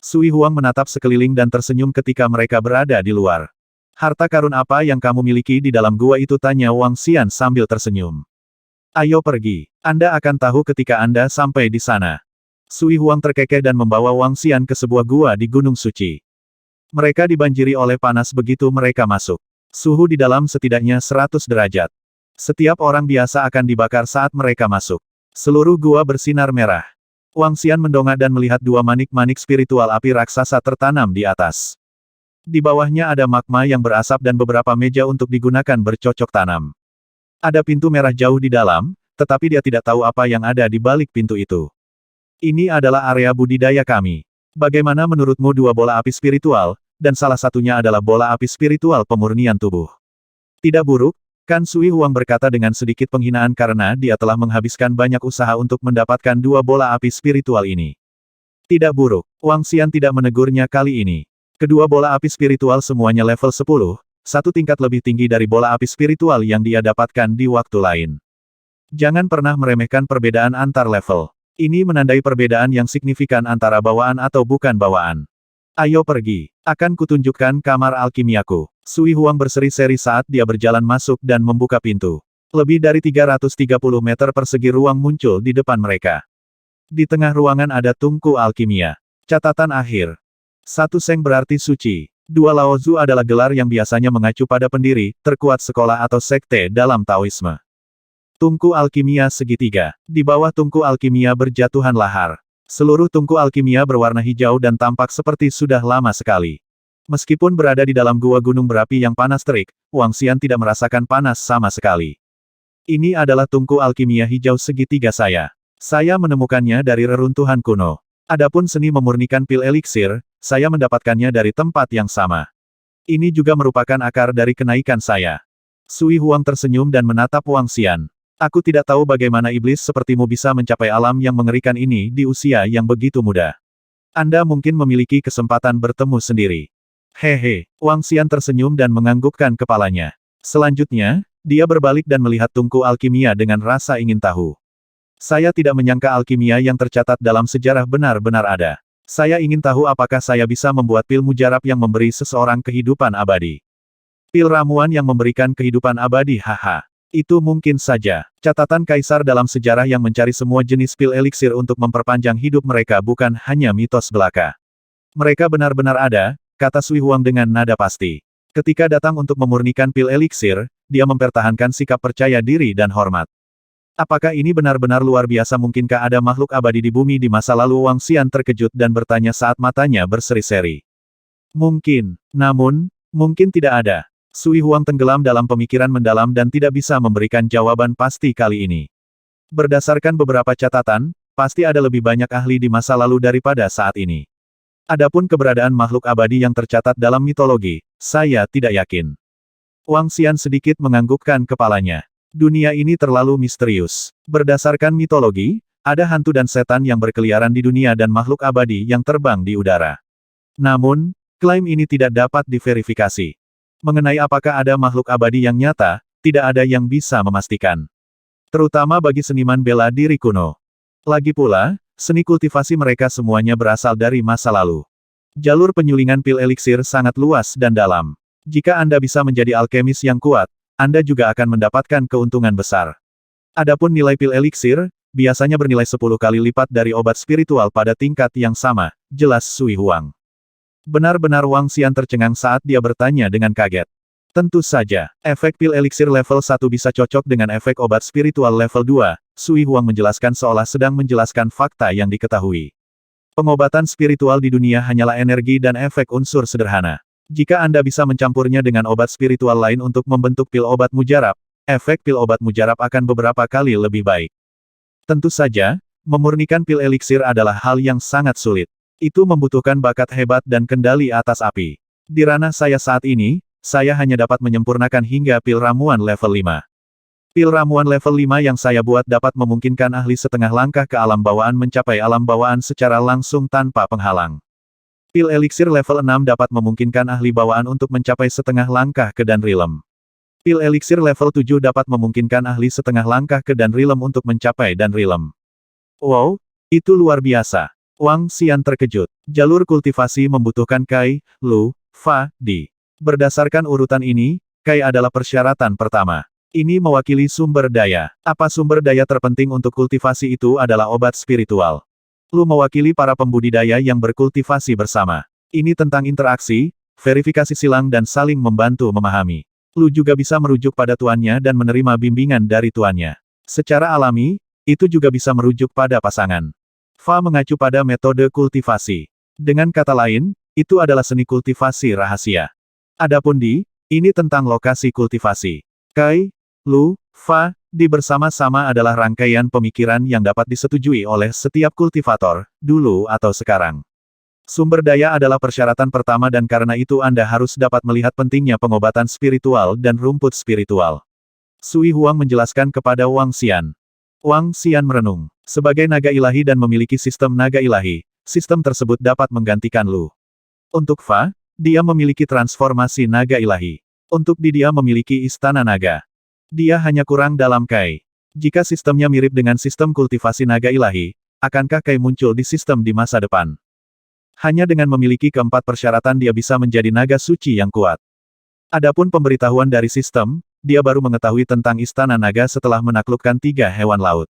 Speaker 1: Sui Huang menatap sekeliling dan tersenyum ketika mereka berada di luar. Harta karun apa yang kamu miliki di dalam gua itu? Tanya Wang Xian sambil tersenyum. Ayo pergi. Anda akan tahu ketika Anda sampai di sana. Sui Huang terkekeh dan membawa Wang Xian ke sebuah gua di Gunung Suci. Mereka dibanjiri oleh panas begitu mereka masuk. Suhu di dalam setidaknya 100 derajat. Setiap orang biasa akan dibakar saat mereka masuk. Seluruh gua bersinar merah. Wang Xian mendongak dan melihat dua manik-manik spiritual api raksasa tertanam di atas. Di bawahnya ada magma yang berasap dan beberapa meja untuk digunakan bercocok tanam. Ada pintu merah jauh di dalam, tetapi dia tidak tahu apa yang ada di balik pintu itu. Ini adalah area budidaya kami. Bagaimana menurutmu dua bola api spiritual, dan salah satunya adalah bola api spiritual pemurnian tubuh? Tidak buruk, kan? Sui Huang berkata dengan sedikit penghinaan karena dia telah menghabiskan banyak usaha untuk mendapatkan dua bola api spiritual ini. Tidak buruk. Wang Xian tidak menegurnya kali ini. Kedua bola api spiritual semuanya level 10, satu tingkat lebih tinggi dari bola api spiritual yang dia dapatkan di waktu lain. Jangan pernah meremehkan perbedaan antar level. Ini menandai perbedaan yang signifikan antara bawaan atau bukan bawaan. Ayo pergi. Akan kutunjukkan kamar alkimiaku. Sui Huang berseri-seri saat dia berjalan masuk dan membuka pintu. Lebih dari 330 meter persegi ruang muncul di depan mereka. Di tengah ruangan ada tungku alkimia. Catatan akhir. 1 Seng berarti suci. 2 Laozu adalah gelar yang biasanya mengacu pada pendiri, terkuat sekolah atau sekte dalam Taoisme. Tungku alkimia segitiga. Di bawah tungku alkimia berjatuhan lahar. Seluruh tungku alkimia berwarna hijau dan tampak seperti sudah lama sekali. Meskipun berada di dalam gua gunung berapi yang panas terik, Wang Xian tidak merasakan panas sama sekali. Ini adalah tungku alkimia hijau segitiga saya. Saya menemukannya dari reruntuhan kuno. Adapun seni memurnikan pil eliksir, saya mendapatkannya dari tempat yang sama. Ini juga merupakan akar dari kenaikan saya. Sui Huang tersenyum dan menatap Wang Xian. Aku tidak tahu bagaimana iblis sepertimu bisa mencapai alam yang mengerikan ini di usia yang begitu muda. Anda mungkin memiliki kesempatan bertemu sendiri. Hehe, Wang Xian tersenyum dan menganggukkan kepalanya. Selanjutnya, dia berbalik dan melihat tungku alkimia dengan rasa ingin tahu. Saya tidak menyangka alkimia yang tercatat dalam sejarah benar-benar ada. Saya ingin tahu apakah saya bisa membuat pil mujarab yang memberi seseorang kehidupan abadi. Pil ramuan yang memberikan kehidupan abadi, haha. Itu mungkin saja. Catatan kaisar dalam sejarah yang mencari semua jenis pil eliksir untuk memperpanjang hidup mereka bukan hanya mitos belaka. Mereka benar-benar ada, kata Sui Huang dengan nada pasti. Ketika datang untuk memurnikan pil eliksir, dia mempertahankan sikap percaya diri dan hormat. Apakah ini benar-benar luar biasa? Mungkinkah ada makhluk abadi di bumi di masa lalu? Wang Xian terkejut dan bertanya saat matanya berseri-seri. Mungkin, namun, mungkin tidak ada. Sui Huang tenggelam dalam pemikiran mendalam dan tidak bisa memberikan jawaban pasti kali ini. Berdasarkan beberapa catatan, pasti ada lebih banyak ahli di masa lalu daripada saat ini. Adapun keberadaan makhluk abadi yang tercatat dalam mitologi, saya tidak yakin. Wang Xian sedikit menganggukkan kepalanya. Dunia ini terlalu misterius. Berdasarkan mitologi, ada hantu dan setan yang berkeliaran di dunia dan makhluk abadi yang terbang di udara. Namun, klaim ini tidak dapat diverifikasi. Mengenai apakah ada makhluk abadi yang nyata, tidak ada yang bisa memastikan. Terutama bagi seniman bela diri kuno. Lagi pula, seni kultivasi mereka semuanya berasal dari masa lalu. Jalur penyulingan pil eliksir sangat luas dan dalam. Jika Anda bisa menjadi alkemis yang kuat, Anda juga akan mendapatkan keuntungan besar. Adapun nilai pil eliksir, biasanya bernilai 10 kali lipat dari obat spiritual pada tingkat yang sama, jelas Sui Huang. Benar-benar Wang Xian tercengang saat dia bertanya dengan kaget. Tentu saja, efek pil eliksir level 1 bisa cocok dengan efek obat spiritual level 2, Sui Huang menjelaskan seolah sedang menjelaskan fakta yang diketahui. Pengobatan spiritual di dunia hanyalah energi dan efek unsur sederhana. Jika Anda bisa mencampurnya dengan obat spiritual lain untuk membentuk pil obat mujarab, efek pil obat mujarab akan beberapa kali lebih baik. Tentu saja, memurnikan pil eliksir adalah hal yang sangat sulit. Itu membutuhkan bakat hebat dan kendali atas api. Di ranah saya saat ini, saya hanya dapat menyempurnakan hingga pil ramuan level 5. Pil ramuan level 5 yang saya buat dapat memungkinkan ahli setengah langkah ke alam bawaan mencapai alam bawaan secara langsung tanpa penghalang. Pil eliksir level 6 dapat memungkinkan ahli bawaan untuk mencapai setengah langkah ke Dan Realm. Pil eliksir level 7 dapat memungkinkan ahli setengah langkah ke Dan Realm untuk mencapai Dan Realm. Wow, itu luar biasa. Wang Xian terkejut. Jalur kultivasi membutuhkan Kai, Lu, Fa, Di. Berdasarkan urutan ini, Kai adalah persyaratan pertama. Ini mewakili sumber daya. Apa sumber daya terpenting untuk kultivasi itu adalah obat spiritual. Lu mewakili para pembudidaya yang berkultivasi bersama. Ini tentang interaksi, verifikasi silang dan saling membantu memahami. Lu juga bisa merujuk pada tuannya dan menerima bimbingan dari tuannya. Secara alami, itu juga bisa merujuk pada pasangan. Fa mengacu pada metode kultivasi. Dengan kata lain, itu adalah seni kultivasi rahasia. Adapun Di, ini tentang lokasi kultivasi. Kai, Lu, Fa, Di bersama-sama adalah rangkaian pemikiran yang dapat disetujui oleh setiap kultivator, dulu atau sekarang. Sumber daya adalah persyaratan pertama dan karena itu Anda harus dapat melihat pentingnya pengobatan spiritual dan rumput spiritual. Sui Huang menjelaskan kepada Wang Xian. Wang Xian merenung. Sebagai naga ilahi dan memiliki sistem naga ilahi, sistem tersebut dapat menggantikan Lu. Untuk Fa, dia memiliki transformasi naga ilahi. Untuk Di dia memiliki istana naga. Dia hanya kurang dalam Kai. Jika sistemnya mirip dengan sistem kultivasi naga ilahi, akankah Kai muncul di sistem di masa depan? Hanya dengan memiliki keempat persyaratan dia bisa menjadi naga suci yang kuat. Adapun pemberitahuan dari sistem, dia baru mengetahui tentang istana naga setelah menaklukkan 3 hewan laut.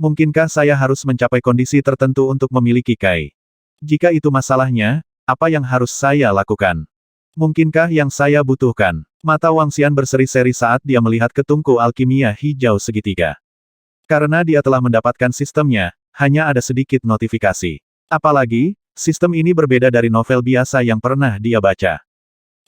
Speaker 1: Mungkinkah saya harus mencapai kondisi tertentu untuk memiliki Kai? Jika itu masalahnya, apa yang harus saya lakukan? Mungkinkah yang saya butuhkan? Mata Wang Xian berseri-seri saat dia melihat ketungku alkimia hijau segitiga. Karena dia telah mendapatkan sistemnya, hanya ada sedikit notifikasi. Apalagi, sistem ini berbeda dari novel biasa yang pernah dia baca.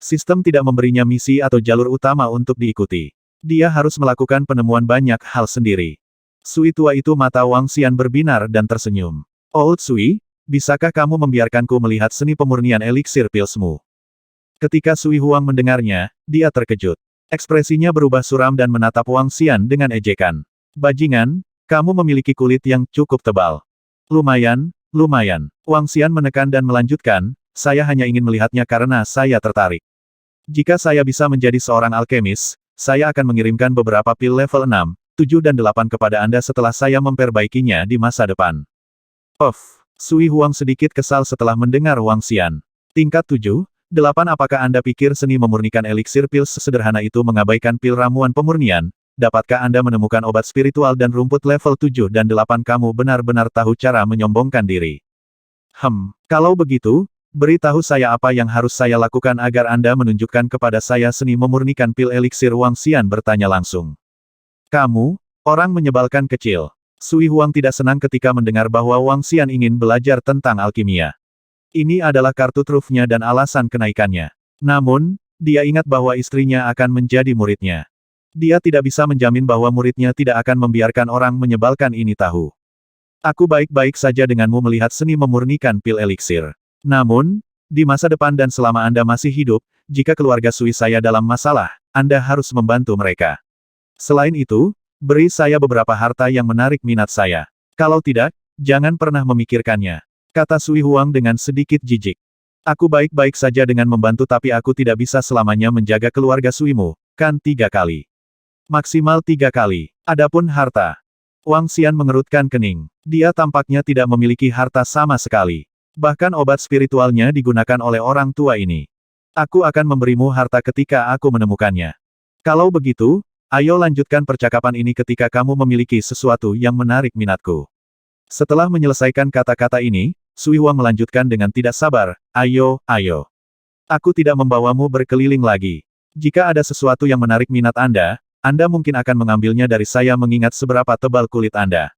Speaker 1: Sistem tidak memberinya misi atau jalur utama untuk diikuti. Dia harus melakukan penemuan banyak hal sendiri. Sui tua itu mata Wang Xian berbinar dan tersenyum. Old Sui, bisakah kamu membiarkanku melihat seni pemurnian eliksir pilsmu? Ketika Sui Huang mendengarnya, dia terkejut. Ekspresinya berubah suram dan menatap Wang Xian dengan ejekan. Bajingan, kamu memiliki kulit yang cukup tebal. Lumayan, lumayan. Wang Xian menekan dan melanjutkan, saya hanya ingin melihatnya karena saya tertarik. Jika saya bisa menjadi seorang alkemis, saya akan mengirimkan beberapa pil level 6, 7 dan 8 kepada Anda setelah saya memperbaikinya di masa depan. Sui Huang sedikit kesal setelah mendengar Wang Xian. Tingkat 7, 8 apakah Anda pikir seni memurnikan eliksir pil sesederhana itu mengabaikan pil ramuan pemurnian? Dapatkah Anda menemukan obat spiritual dan rumput level 7 dan 8 kamu benar-benar tahu cara menyombongkan diri? Kalau begitu, beritahu saya apa yang harus saya lakukan agar Anda menunjukkan kepada saya seni memurnikan pil eliksir. Wang Xian bertanya langsung. Kamu, orang menyebalkan kecil. Sui Huang tidak senang ketika mendengar bahwa Wang Xian ingin belajar tentang alkimia. Ini adalah kartu trufnya dan alasan kenaikannya. Namun, dia ingat bahwa istrinya akan menjadi muridnya. Dia tidak bisa menjamin bahwa muridnya tidak akan membiarkan orang menyebalkan ini tahu. Aku baik-baik saja denganmu melihat seni memurnikan pil eliksir. Namun, di masa depan dan selama Anda masih hidup, jika keluarga Sui saya dalam masalah, Anda harus membantu mereka. Selain itu, beri saya beberapa harta yang menarik minat saya. Kalau tidak, jangan pernah memikirkannya. Kata Sui Huang dengan sedikit jijik. Aku baik-baik saja dengan membantu tapi aku tidak bisa selamanya menjaga keluarga Suimu, kan 3 kali. Maksimal 3 kali. Adapun harta. Wang Xian mengerutkan kening. Dia tampaknya tidak memiliki harta sama sekali. Bahkan obat spiritualnya digunakan oleh orang tua ini. Aku akan memberimu harta ketika aku menemukannya. Kalau begitu, ayo lanjutkan percakapan ini ketika kamu memiliki sesuatu yang menarik minatku. Setelah menyelesaikan kata-kata ini, Sui Huang melanjutkan dengan tidak sabar, ayo, ayo. Aku tidak membawamu berkeliling lagi. Jika ada sesuatu yang menarik minat Anda mungkin akan mengambilnya dari saya mengingat seberapa tebal kulit Anda.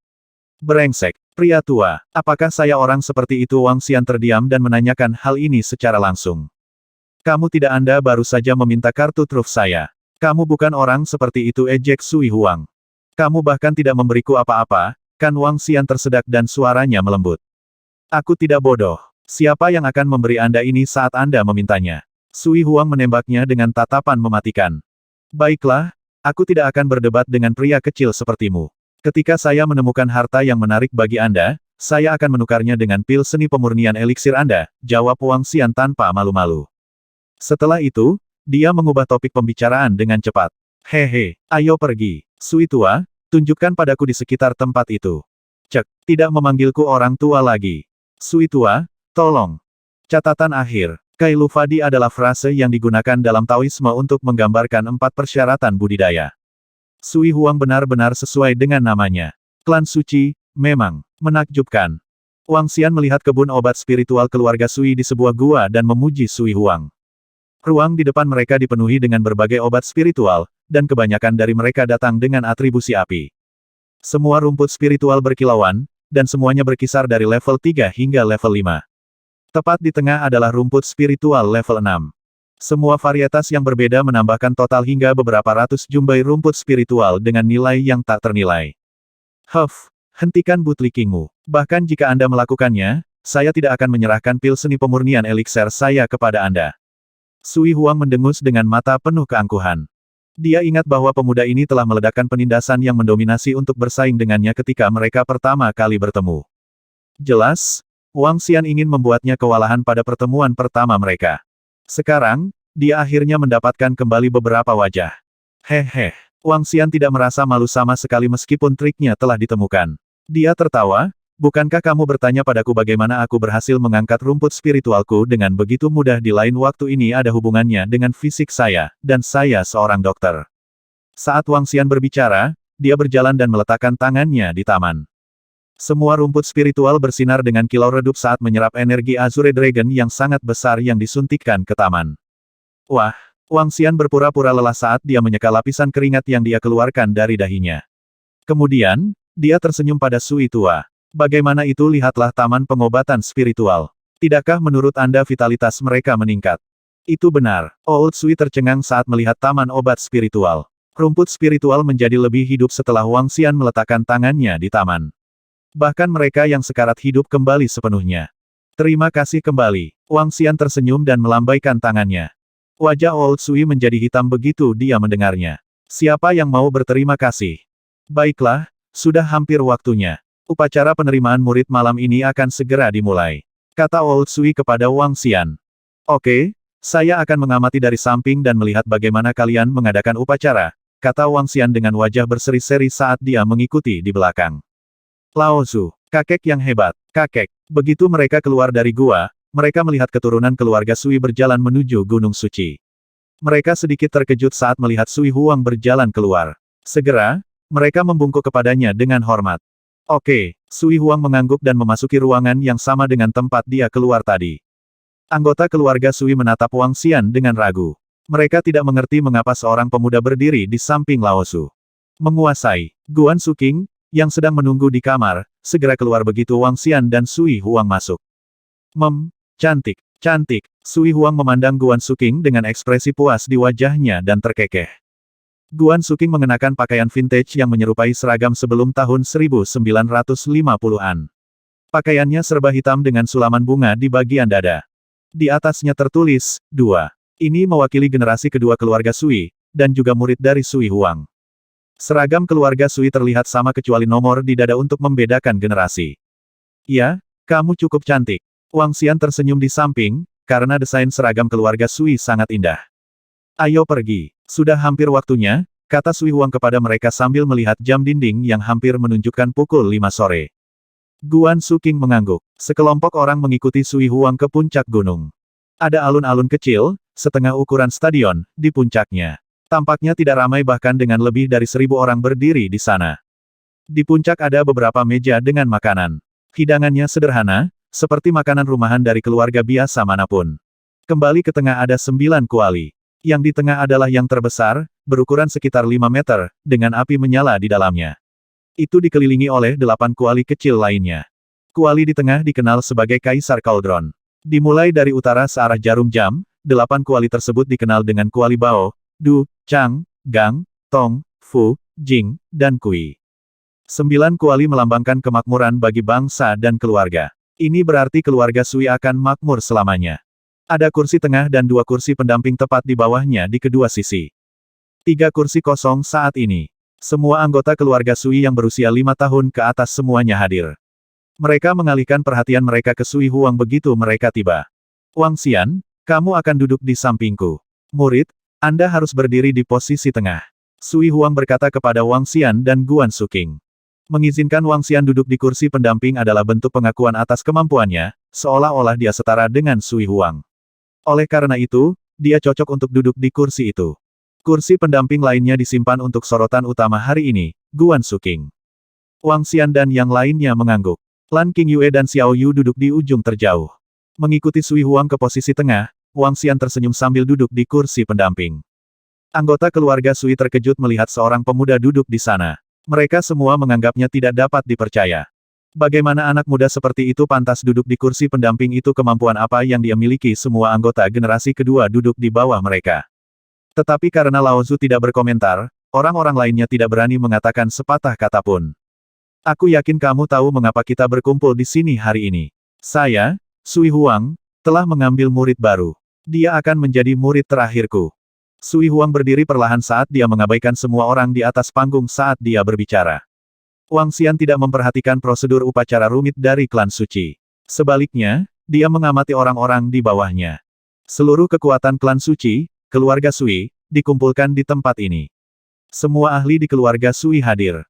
Speaker 1: Brengsek, pria tua, apakah saya orang seperti itu? Wang Xian terdiam dan menanyakan hal ini secara langsung. Kamu tidak Anda baru saja meminta kartu truf saya. Kamu bukan orang seperti itu, ejek Sui Huang. Kamu bahkan tidak memberiku apa-apa, kan? Wang Xian tersedak dan suaranya melembut. Aku tidak bodoh. Siapa yang akan memberi Anda ini saat Anda memintanya? Sui Huang menembaknya dengan tatapan mematikan. Baiklah, aku tidak akan berdebat dengan pria kecil sepertimu. Ketika saya menemukan harta yang menarik bagi Anda, saya akan menukarnya dengan pil seni pemurnian eliksir Anda, jawab Wang Xian tanpa malu-malu. Setelah itu, dia mengubah topik pembicaraan dengan cepat. Hehe, ayo pergi. Sui tua, tunjukkan padaku di sekitar tempat itu. Cek, tidak memanggilku orang tua lagi. Sui tua, tolong. Catatan akhir, Kailufadi adalah frase yang digunakan dalam Taoisme untuk menggambarkan 4 persyaratan budidaya. Sui Huang benar-benar sesuai dengan namanya. Klan suci, memang, menakjubkan. Wang Xian melihat kebun obat spiritual keluarga Sui di sebuah gua dan memuji Sui Huang. Ruang di depan mereka dipenuhi dengan berbagai obat spiritual, dan kebanyakan dari mereka datang dengan atribusi api. Semua rumput spiritual berkilauan, dan semuanya berkisar dari level 3 hingga level 5. Tepat di tengah adalah rumput spiritual level 6. Semua varietas yang berbeda menambahkan total hingga beberapa ratus jumbai rumput spiritual dengan nilai yang tak ternilai. Hentikan bootlickingmu. Bahkan jika Anda melakukannya, saya tidak akan menyerahkan pil seni pemurnian eliksir saya kepada Anda. Sui Huang mendengus dengan mata penuh keangkuhan. Dia ingat bahwa pemuda ini telah meledakkan penindasan yang mendominasi untuk bersaing dengannya ketika mereka pertama kali bertemu. Jelas, Wang Xian ingin membuatnya kewalahan pada pertemuan pertama mereka. Sekarang, dia akhirnya mendapatkan kembali beberapa wajah. Hehe, Wang Xian tidak merasa malu sama sekali meskipun triknya telah ditemukan. Dia tertawa. Bukankah kamu bertanya padaku bagaimana aku berhasil mengangkat rumput spiritualku dengan begitu mudah? Di lain waktu ini ada hubungannya dengan fisik saya, dan saya seorang dokter. Saat Wang Xian berbicara, dia berjalan dan meletakkan tangannya di taman. Semua rumput spiritual bersinar dengan kilau redup saat menyerap energi Azure Dragon yang sangat besar yang disuntikkan ke taman. Wah, Wang Xian berpura-pura lelah saat dia menyeka lapisan keringat yang dia keluarkan dari dahinya. Kemudian, dia tersenyum pada Sui tua. Bagaimana itu? Lihatlah taman pengobatan spiritual. Tidakkah menurut Anda vitalitas mereka meningkat? Itu benar. Old Sui tercengang saat melihat taman obat spiritual. Rumput spiritual menjadi lebih hidup setelah Wang Xian meletakkan tangannya di taman. Bahkan mereka yang sekarat hidup kembali sepenuhnya. Terima kasih kembali. Wang Xian tersenyum dan melambaikan tangannya. Wajah Old Sui menjadi hitam begitu dia mendengarnya. Siapa yang mau berterima kasih? Baiklah, sudah hampir waktunya. Upacara penerimaan murid malam ini akan segera dimulai, kata Old Sui kepada Wang Xian. Oke, saya akan mengamati dari samping dan melihat bagaimana kalian mengadakan upacara, kata Wang Xian dengan wajah berseri-seri saat dia mengikuti di belakang. Lao Zu, kakek yang hebat, kakek. Begitu mereka keluar dari gua, mereka melihat keturunan keluarga Sui berjalan menuju Gunung Suci. Mereka sedikit terkejut saat melihat Sui Huang berjalan keluar. Segera, mereka membungkuk kepadanya dengan hormat. Oke, Sui Huang mengangguk dan memasuki ruangan yang sama dengan tempat dia keluar tadi. Anggota keluarga Sui menatap Wang Xian dengan ragu. Mereka tidak mengerti mengapa seorang pemuda berdiri di samping Lao Zu. Menguasai, Guan Suking, yang sedang menunggu di kamar, segera keluar begitu Wang Xian dan Sui Huang masuk. Cantik, cantik. Sui Huang memandang Guan Suking dengan ekspresi puas di wajahnya dan terkekeh. Guan Suking mengenakan pakaian vintage yang menyerupai seragam sebelum tahun 1950-an. Pakaiannya serba hitam dengan sulaman bunga di bagian dada. Di atasnya tertulis, 2. Ini mewakili generasi kedua keluarga Sui, dan juga murid dari Sui Huang. Seragam keluarga Sui terlihat sama kecuali nomor di dada untuk membedakan generasi. Ya, kamu cukup cantik. Wang Xian tersenyum di samping, karena desain seragam keluarga Sui sangat indah. Ayo pergi. Sudah hampir waktunya, kata Sui Huang kepada mereka sambil melihat jam dinding yang hampir menunjukkan pukul 5 sore. Guan Suking mengangguk. Sekelompok orang mengikuti Sui Huang ke puncak gunung. Ada alun-alun kecil, setengah ukuran stadion, di puncaknya. Tampaknya tidak ramai bahkan dengan lebih dari 1.000 orang berdiri di sana. Di puncak ada beberapa meja dengan makanan. Hidangannya sederhana, seperti makanan rumahan dari keluarga biasa manapun. Kembali ke tengah ada 9 kuali. Yang di tengah adalah yang terbesar, berukuran sekitar 5 meter, dengan api menyala di dalamnya. Itu dikelilingi oleh 8 kuali kecil lainnya. Kuali di tengah dikenal sebagai Kaisar Cauldron. Dimulai dari utara searah jarum jam, 8 kuali tersebut dikenal dengan kuali Bao, Du, Chang, Gang, Tong, Fu, Jing, dan Kui. 9 kuali melambangkan kemakmuran bagi bangsa dan keluarga. Ini berarti keluarga Sui akan makmur selamanya. Ada kursi tengah dan 2 kursi pendamping tepat di bawahnya di kedua sisi. 3 kursi kosong saat ini. Semua anggota keluarga Sui yang berusia 5 tahun ke atas semuanya hadir. Mereka mengalihkan perhatian mereka ke Sui Huang begitu mereka tiba. Wang Xian, kamu akan duduk di sampingku. Murid, Anda harus berdiri di posisi tengah. Sui Huang berkata kepada Wang Xian dan Guan Suking. Mengizinkan Wang Xian duduk di kursi pendamping adalah bentuk pengakuan atas kemampuannya, seolah-olah dia setara dengan Sui Huang. Oleh karena itu, dia cocok untuk duduk di kursi itu. Kursi pendamping lainnya disimpan untuk sorotan utama hari ini, Guan Suking. Wang Xian dan yang lainnya mengangguk. Lan Qingyue dan Xiao Yu duduk di ujung terjauh. Mengikuti Sui Huang ke posisi tengah, Wang Xian tersenyum sambil duduk di kursi pendamping. Anggota keluarga Sui terkejut melihat seorang pemuda duduk di sana. Mereka semua menganggapnya tidak dapat dipercaya. Bagaimana anak muda seperti itu pantas duduk di kursi pendamping itu, kemampuan apa yang dia miliki? Semua anggota generasi kedua duduk di bawah mereka. Tetapi karena Lao Zu tidak berkomentar, orang-orang lainnya tidak berani mengatakan sepatah kata pun. Aku yakin kamu tahu mengapa kita berkumpul di sini hari ini. Saya, Sui Huang, telah mengambil murid baru. Dia akan menjadi murid terakhirku. Sui Huang berdiri perlahan saat dia mengabaikan semua orang di atas panggung saat dia berbicara. Wang Xian tidak memperhatikan prosedur upacara rumit dari klan suci. Sebaliknya, dia mengamati orang-orang di bawahnya. Seluruh kekuatan klan suci, keluarga Sui, dikumpulkan di tempat ini. Semua ahli di keluarga Sui hadir.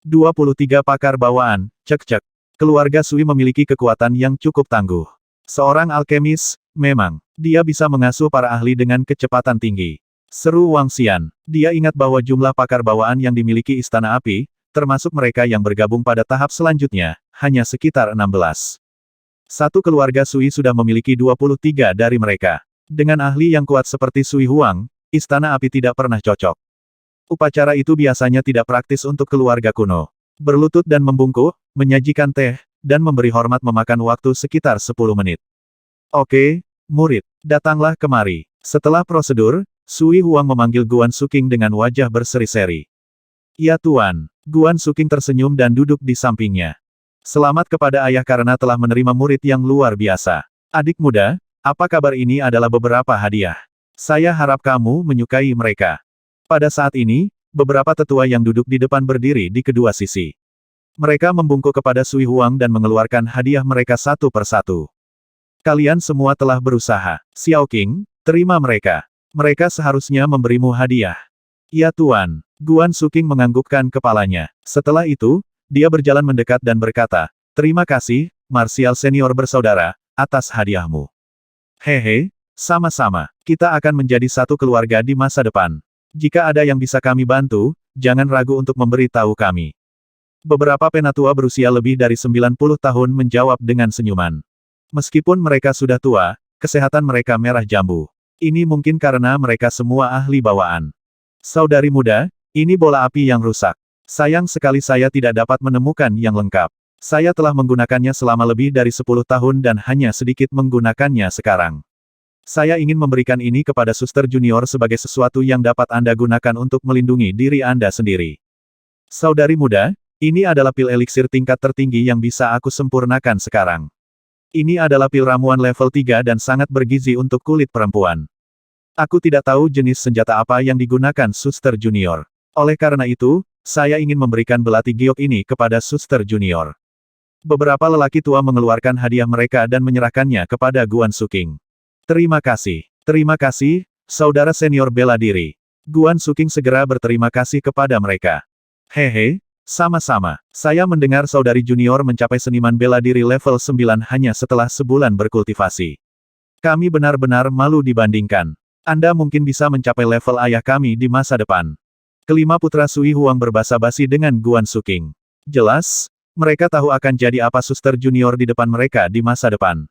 Speaker 1: 23 pakar bawaan, cek-cek. Keluarga Sui memiliki kekuatan yang cukup tangguh. Seorang alkemis, memang, dia bisa mengasuh para ahli dengan kecepatan tinggi. Seru Wang Xian. Dia ingat bahwa jumlah pakar bawaan yang dimiliki Istana Api, termasuk mereka yang bergabung pada tahap selanjutnya, hanya sekitar 16. Satu keluarga Sui sudah memiliki 23 dari mereka. Dengan ahli yang kuat seperti Sui Huang, Istana Api tidak pernah cocok. Upacara itu biasanya tidak praktis untuk keluarga kuno. Berlutut dan membungkuk, menyajikan teh, dan memberi hormat memakan waktu sekitar 10 menit. Oke, murid, datanglah kemari. Setelah prosedur, Sui Huang memanggil Guan Suking dengan wajah berseri-seri. Ya Tuan. Guan Suking tersenyum dan duduk di sampingnya. Selamat kepada ayah karena telah menerima murid yang luar biasa. Adik muda, apa kabar? Ini adalah beberapa hadiah. Saya harap kamu menyukai mereka. Pada saat ini, beberapa tetua yang duduk di depan berdiri di kedua sisi. Mereka membungkuk kepada Sui Huang dan mengeluarkan hadiah mereka satu persatu. Kalian semua telah berusaha. Xiao Qing, terima mereka. Mereka seharusnya memberimu hadiah. Ya Tuan. Guan Suking menganggukkan kepalanya. Setelah itu, dia berjalan mendekat dan berkata, terima kasih, Martial Senior bersaudara, atas hadiahmu. Hehe, sama-sama. Kita akan menjadi satu keluarga di masa depan. Jika ada yang bisa kami bantu, jangan ragu untuk memberitahu kami. Beberapa penatua berusia lebih dari 90 tahun menjawab dengan senyuman. Meskipun mereka sudah tua, kesehatan mereka merah jambu. Ini mungkin karena mereka semua ahli bawaan. Saudari muda, ini bola api yang rusak. Sayang sekali saya tidak dapat menemukan yang lengkap. Saya telah menggunakannya selama lebih dari 10 tahun dan hanya sedikit menggunakannya sekarang. Saya ingin memberikan ini kepada suster junior sebagai sesuatu yang dapat Anda gunakan untuk melindungi diri Anda sendiri. Saudari muda, ini adalah pil eliksir tingkat tertinggi yang bisa aku sempurnakan sekarang. Ini adalah pil ramuan level 3 dan sangat bergizi untuk kulit perempuan. Aku tidak tahu jenis senjata apa yang digunakan suster junior. Oleh karena itu, saya ingin memberikan belati giok ini kepada suster junior. Beberapa lelaki tua mengeluarkan hadiah mereka dan menyerahkannya kepada Guan Suking. Terima kasih, saudara senior bela diri. Guan Suking segera berterima kasih kepada mereka. Hehe, sama-sama. Saya mendengar saudari junior mencapai seniman bela diri level 9 hanya setelah sebulan berkultivasi. Kami benar-benar malu dibandingkan. Anda mungkin bisa mencapai level ayah kami di masa depan. Kelima putra Sui Huang berbasa-basi dengan Guan Suking. Jelas, mereka tahu akan jadi apa suster junior di depan mereka di masa depan.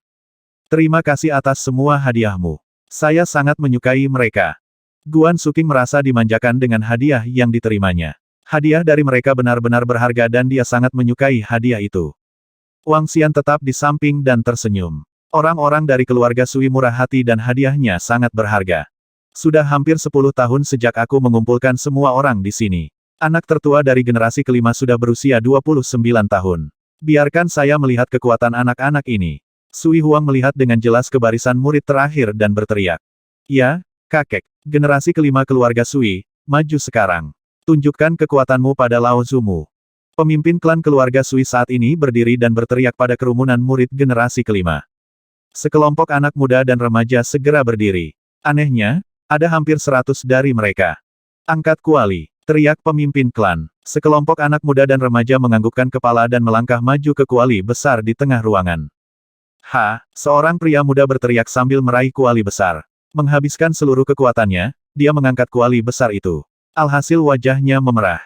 Speaker 1: Terima kasih atas semua hadiahmu. Saya sangat menyukai mereka. Guan Suking merasa dimanjakan dengan hadiah yang diterimanya. Hadiah dari mereka benar-benar berharga dan dia sangat menyukai hadiah itu. Wang Xian tetap di samping dan tersenyum. Orang-orang dari keluarga Sui murah hati dan hadiahnya sangat berharga. Sudah hampir 10 tahun sejak aku mengumpulkan semua orang di sini. Anak tertua dari generasi kelima sudah berusia 29 tahun. Biarkan saya melihat kekuatan anak-anak ini. Sui Huang melihat dengan jelas ke barisan murid terakhir dan berteriak. Ya, kakek. Generasi kelima keluarga Sui, maju sekarang. Tunjukkan kekuatanmu pada Lao Zumu. Pemimpin klan keluarga Sui saat ini berdiri dan berteriak pada kerumunan murid generasi kelima. Sekelompok anak muda dan remaja segera berdiri. Anehnya, ada hampir 100 dari mereka. Angkat kuali, teriak pemimpin klan. Sekelompok anak muda dan remaja menganggukkan kepala dan melangkah maju ke kuali besar di tengah ruangan. Seorang pria muda berteriak sambil meraih kuali besar. Menghabiskan seluruh kekuatannya, dia mengangkat kuali besar itu. Alhasil wajahnya memerah.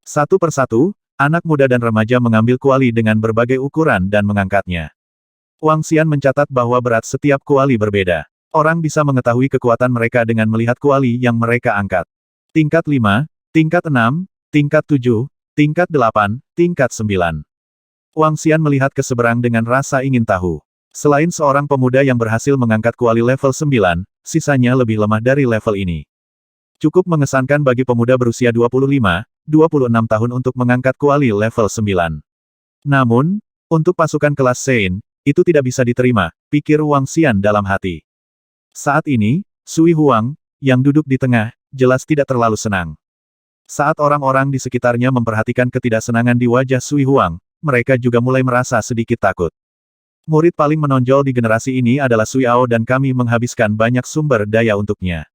Speaker 1: Satu persatu, anak muda dan remaja mengambil kuali dengan berbagai ukuran dan mengangkatnya. Wang Xian mencatat bahwa berat setiap kuali berbeda. Orang bisa mengetahui kekuatan mereka dengan melihat kuali yang mereka angkat. Tingkat 5, tingkat 6, tingkat 7, tingkat 8, tingkat 9. Wang Xian melihat ke seberang dengan rasa ingin tahu. Selain seorang pemuda yang berhasil mengangkat kuali level 9, sisanya lebih lemah dari level ini. Cukup mengesankan bagi pemuda berusia 25, 26 tahun untuk mengangkat kuali level 9. Namun, untuk pasukan kelas Sein, itu tidak bisa diterima, pikir Wang Xian dalam hati. Saat ini, Sui Huang, yang duduk di tengah, jelas tidak terlalu senang. Saat orang-orang di sekitarnya memperhatikan ketidaksenangan di wajah Sui Huang, mereka juga mulai merasa sedikit takut. Murid paling menonjol di generasi ini adalah Sui Ao dan kami menghabiskan banyak sumber daya untuknya.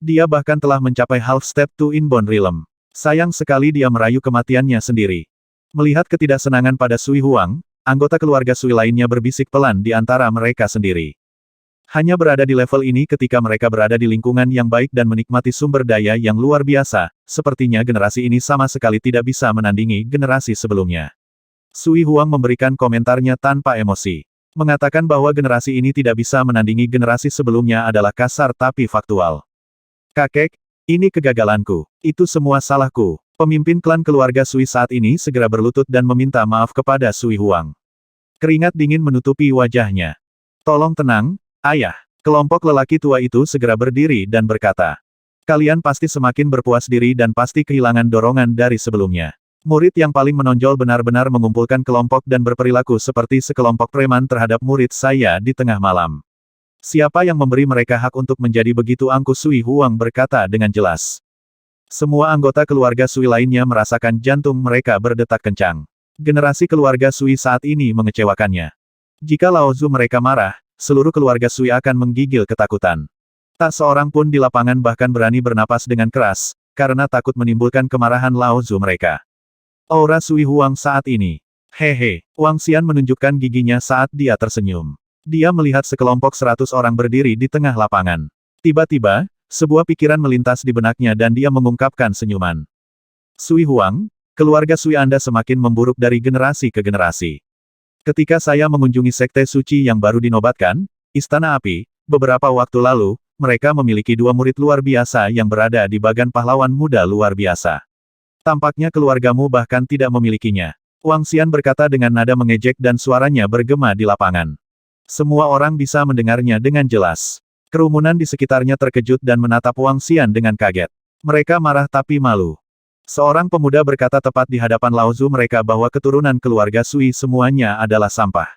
Speaker 1: Dia bahkan telah mencapai half step to Inborn Realm. Sayang sekali dia merayu kematiannya sendiri. Melihat ketidaksenangan pada Sui Huang, anggota keluarga Sui lainnya berbisik pelan di antara mereka sendiri. Hanya berada di level ini ketika mereka berada di lingkungan yang baik dan menikmati sumber daya yang luar biasa, sepertinya generasi ini sama sekali tidak bisa menandingi generasi sebelumnya. Sui Huang memberikan komentarnya tanpa emosi. Mengatakan bahwa generasi ini tidak bisa menandingi generasi sebelumnya adalah kasar tapi faktual. Kakek, ini kegagalanku. Itu semua salahku. Pemimpin klan keluarga Sui saat ini segera berlutut dan meminta maaf kepada Sui Huang. Keringat dingin menutupi wajahnya. Tolong tenang, Ayah. Kelompok lelaki tua itu segera berdiri dan berkata. Kalian pasti semakin berpuas diri dan pasti kehilangan dorongan dari sebelumnya. Murid yang paling menonjol benar-benar mengumpulkan kelompok dan berperilaku seperti sekelompok preman terhadap murid saya di tengah malam. Siapa yang memberi mereka hak untuk menjadi begitu angkuh? Sui Huang berkata dengan jelas. Semua anggota keluarga Sui lainnya merasakan jantung mereka berdetak kencang. Generasi keluarga Sui saat ini mengecewakannya. Jika Lao Zu mereka marah, seluruh keluarga Sui akan menggigil ketakutan. Tak seorang pun di lapangan bahkan berani bernapas dengan keras, karena takut menimbulkan kemarahan Lao Zu mereka. Aura Sui Huang saat ini. Hehe, Wang Xian menunjukkan giginya saat dia tersenyum. Dia melihat sekelompok 100 orang berdiri di tengah lapangan. Tiba-tiba, sebuah pikiran melintas di benaknya dan dia mengungkapkan senyuman. Sui Huang, keluarga Sui Anda semakin memburuk dari generasi ke generasi. Ketika saya mengunjungi Sekte Suci yang baru dinobatkan, Istana Api, beberapa waktu lalu, mereka memiliki 2 murid luar biasa yang berada di bagan pahlawan muda luar biasa. Tampaknya keluargamu bahkan tidak memilikinya. Wang Xian berkata dengan nada mengejek dan suaranya bergema di lapangan. Semua orang bisa mendengarnya dengan jelas. Kerumunan di sekitarnya terkejut dan menatap Wang Xian dengan kaget. Mereka marah tapi malu. Seorang pemuda berkata tepat di hadapan Lao Zu mereka bahwa keturunan keluarga Sui semuanya adalah sampah.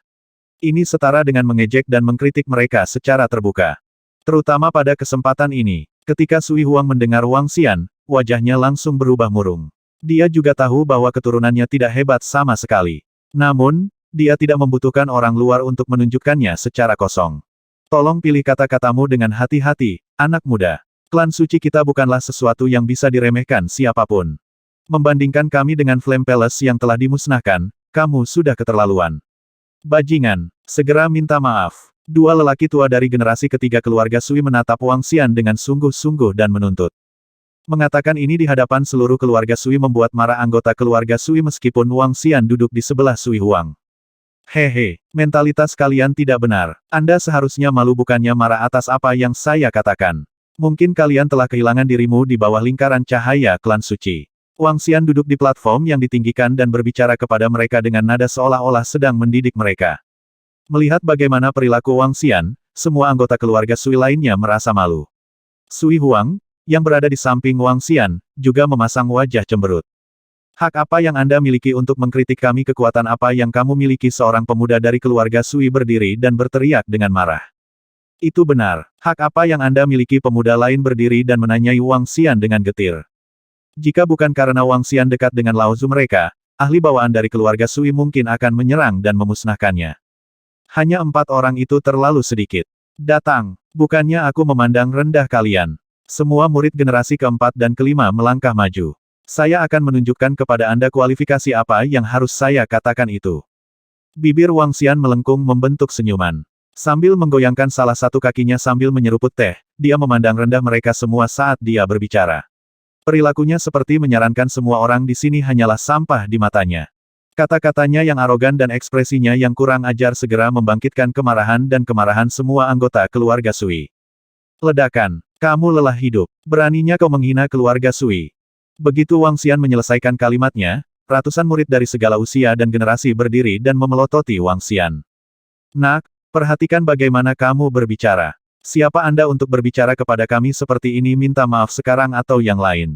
Speaker 1: Ini setara dengan mengejek dan mengkritik mereka secara terbuka. Terutama pada kesempatan ini, ketika Sui Huang mendengar Wang Xian, wajahnya langsung berubah murung. Dia juga tahu bahwa keturunannya tidak hebat sama sekali. Namun, dia tidak membutuhkan orang luar untuk menunjukkannya secara kosong. Tolong pilih kata-katamu dengan hati-hati, anak muda. Klan suci kita bukanlah sesuatu yang bisa diremehkan siapapun. Membandingkan kami dengan Flame Palace yang telah dimusnahkan, kamu sudah keterlaluan. Bajingan, segera minta maaf. 2 lelaki tua dari generasi ketiga keluarga Sui menatap Wang Xian dengan sungguh-sungguh dan menuntut. Mengatakan ini di hadapan seluruh keluarga Sui membuat marah anggota keluarga Sui meskipun Wang Xian duduk di sebelah Sui Huang. Hehe, mentalitas kalian tidak benar. Anda seharusnya malu bukannya marah atas apa yang saya katakan. Mungkin kalian telah kehilangan dirimu di bawah lingkaran cahaya klan suci. Wang Xian duduk di platform yang ditinggikan dan berbicara kepada mereka dengan nada seolah-olah sedang mendidik mereka. Melihat bagaimana perilaku Wang Xian, semua anggota keluarga Sui lainnya merasa malu. Sui Huang, yang berada di samping Wang Xian, juga memasang wajah cemberut. Hak apa yang Anda miliki untuk mengkritik kami? Kekuatan apa yang kamu miliki? Seorang pemuda dari keluarga Sui berdiri dan berteriak dengan marah. Itu benar. Hak apa yang Anda miliki? Pemuda lain berdiri dan menanyai Wang Xian dengan getir. Jika bukan karena Wang Xian dekat dengan Lao Zu mereka, ahli bawaan dari keluarga Sui mungkin akan menyerang dan memusnahkannya. Hanya 4 orang itu terlalu sedikit. Datang, bukannya aku memandang rendah kalian. Semua murid generasi keempat dan kelima melangkah maju. Saya akan menunjukkan kepada Anda kualifikasi apa yang harus saya katakan itu. Bibir Wang Xian melengkung membentuk senyuman. Sambil menggoyangkan salah satu kakinya sambil menyeruput teh, dia memandang rendah mereka semua saat dia berbicara. Perilakunya seperti menyarankan semua orang di sini hanyalah sampah di matanya. Kata-katanya yang arogan dan ekspresinya yang kurang ajar segera membangkitkan kemarahan dan kemarahan semua anggota keluarga Sui. Ledakan, kamu lelah hidup, beraninya kau menghina keluarga Sui. Begitu Wang Xian menyelesaikan kalimatnya, ratusan murid dari segala usia dan generasi berdiri dan memelototi Wang Xian. Nak, perhatikan bagaimana kamu berbicara. Siapa Anda untuk berbicara kepada kami seperti ini? Minta maaf sekarang atau yang lain.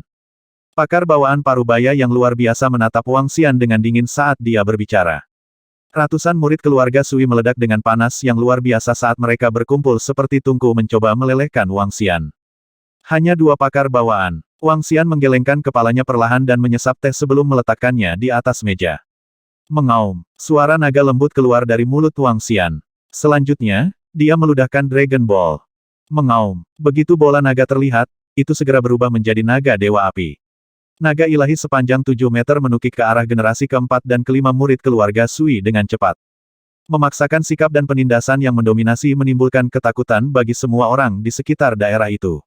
Speaker 1: Pakar bawaan parubaya yang luar biasa menatap Wang Xian dengan dingin saat dia berbicara. Ratusan murid keluarga Sui meledak dengan panas yang luar biasa saat mereka berkumpul seperti tungku mencoba melelehkan Wang Xian. Hanya 2 pakar bawaan. Wang Xian menggelengkan kepalanya perlahan dan menyesap teh sebelum meletakkannya di atas meja. Mengaum, suara naga lembut keluar dari mulut Wang Xian. Selanjutnya, dia meludahkan Dragon Ball. Mengaum, begitu bola naga terlihat, itu segera berubah menjadi naga dewa api. Naga ilahi sepanjang 7 meter menukik ke arah generasi keempat dan kelima murid keluarga Sui dengan cepat. Memaksakan sikap dan penindasan yang mendominasi menimbulkan ketakutan bagi semua orang di sekitar daerah itu.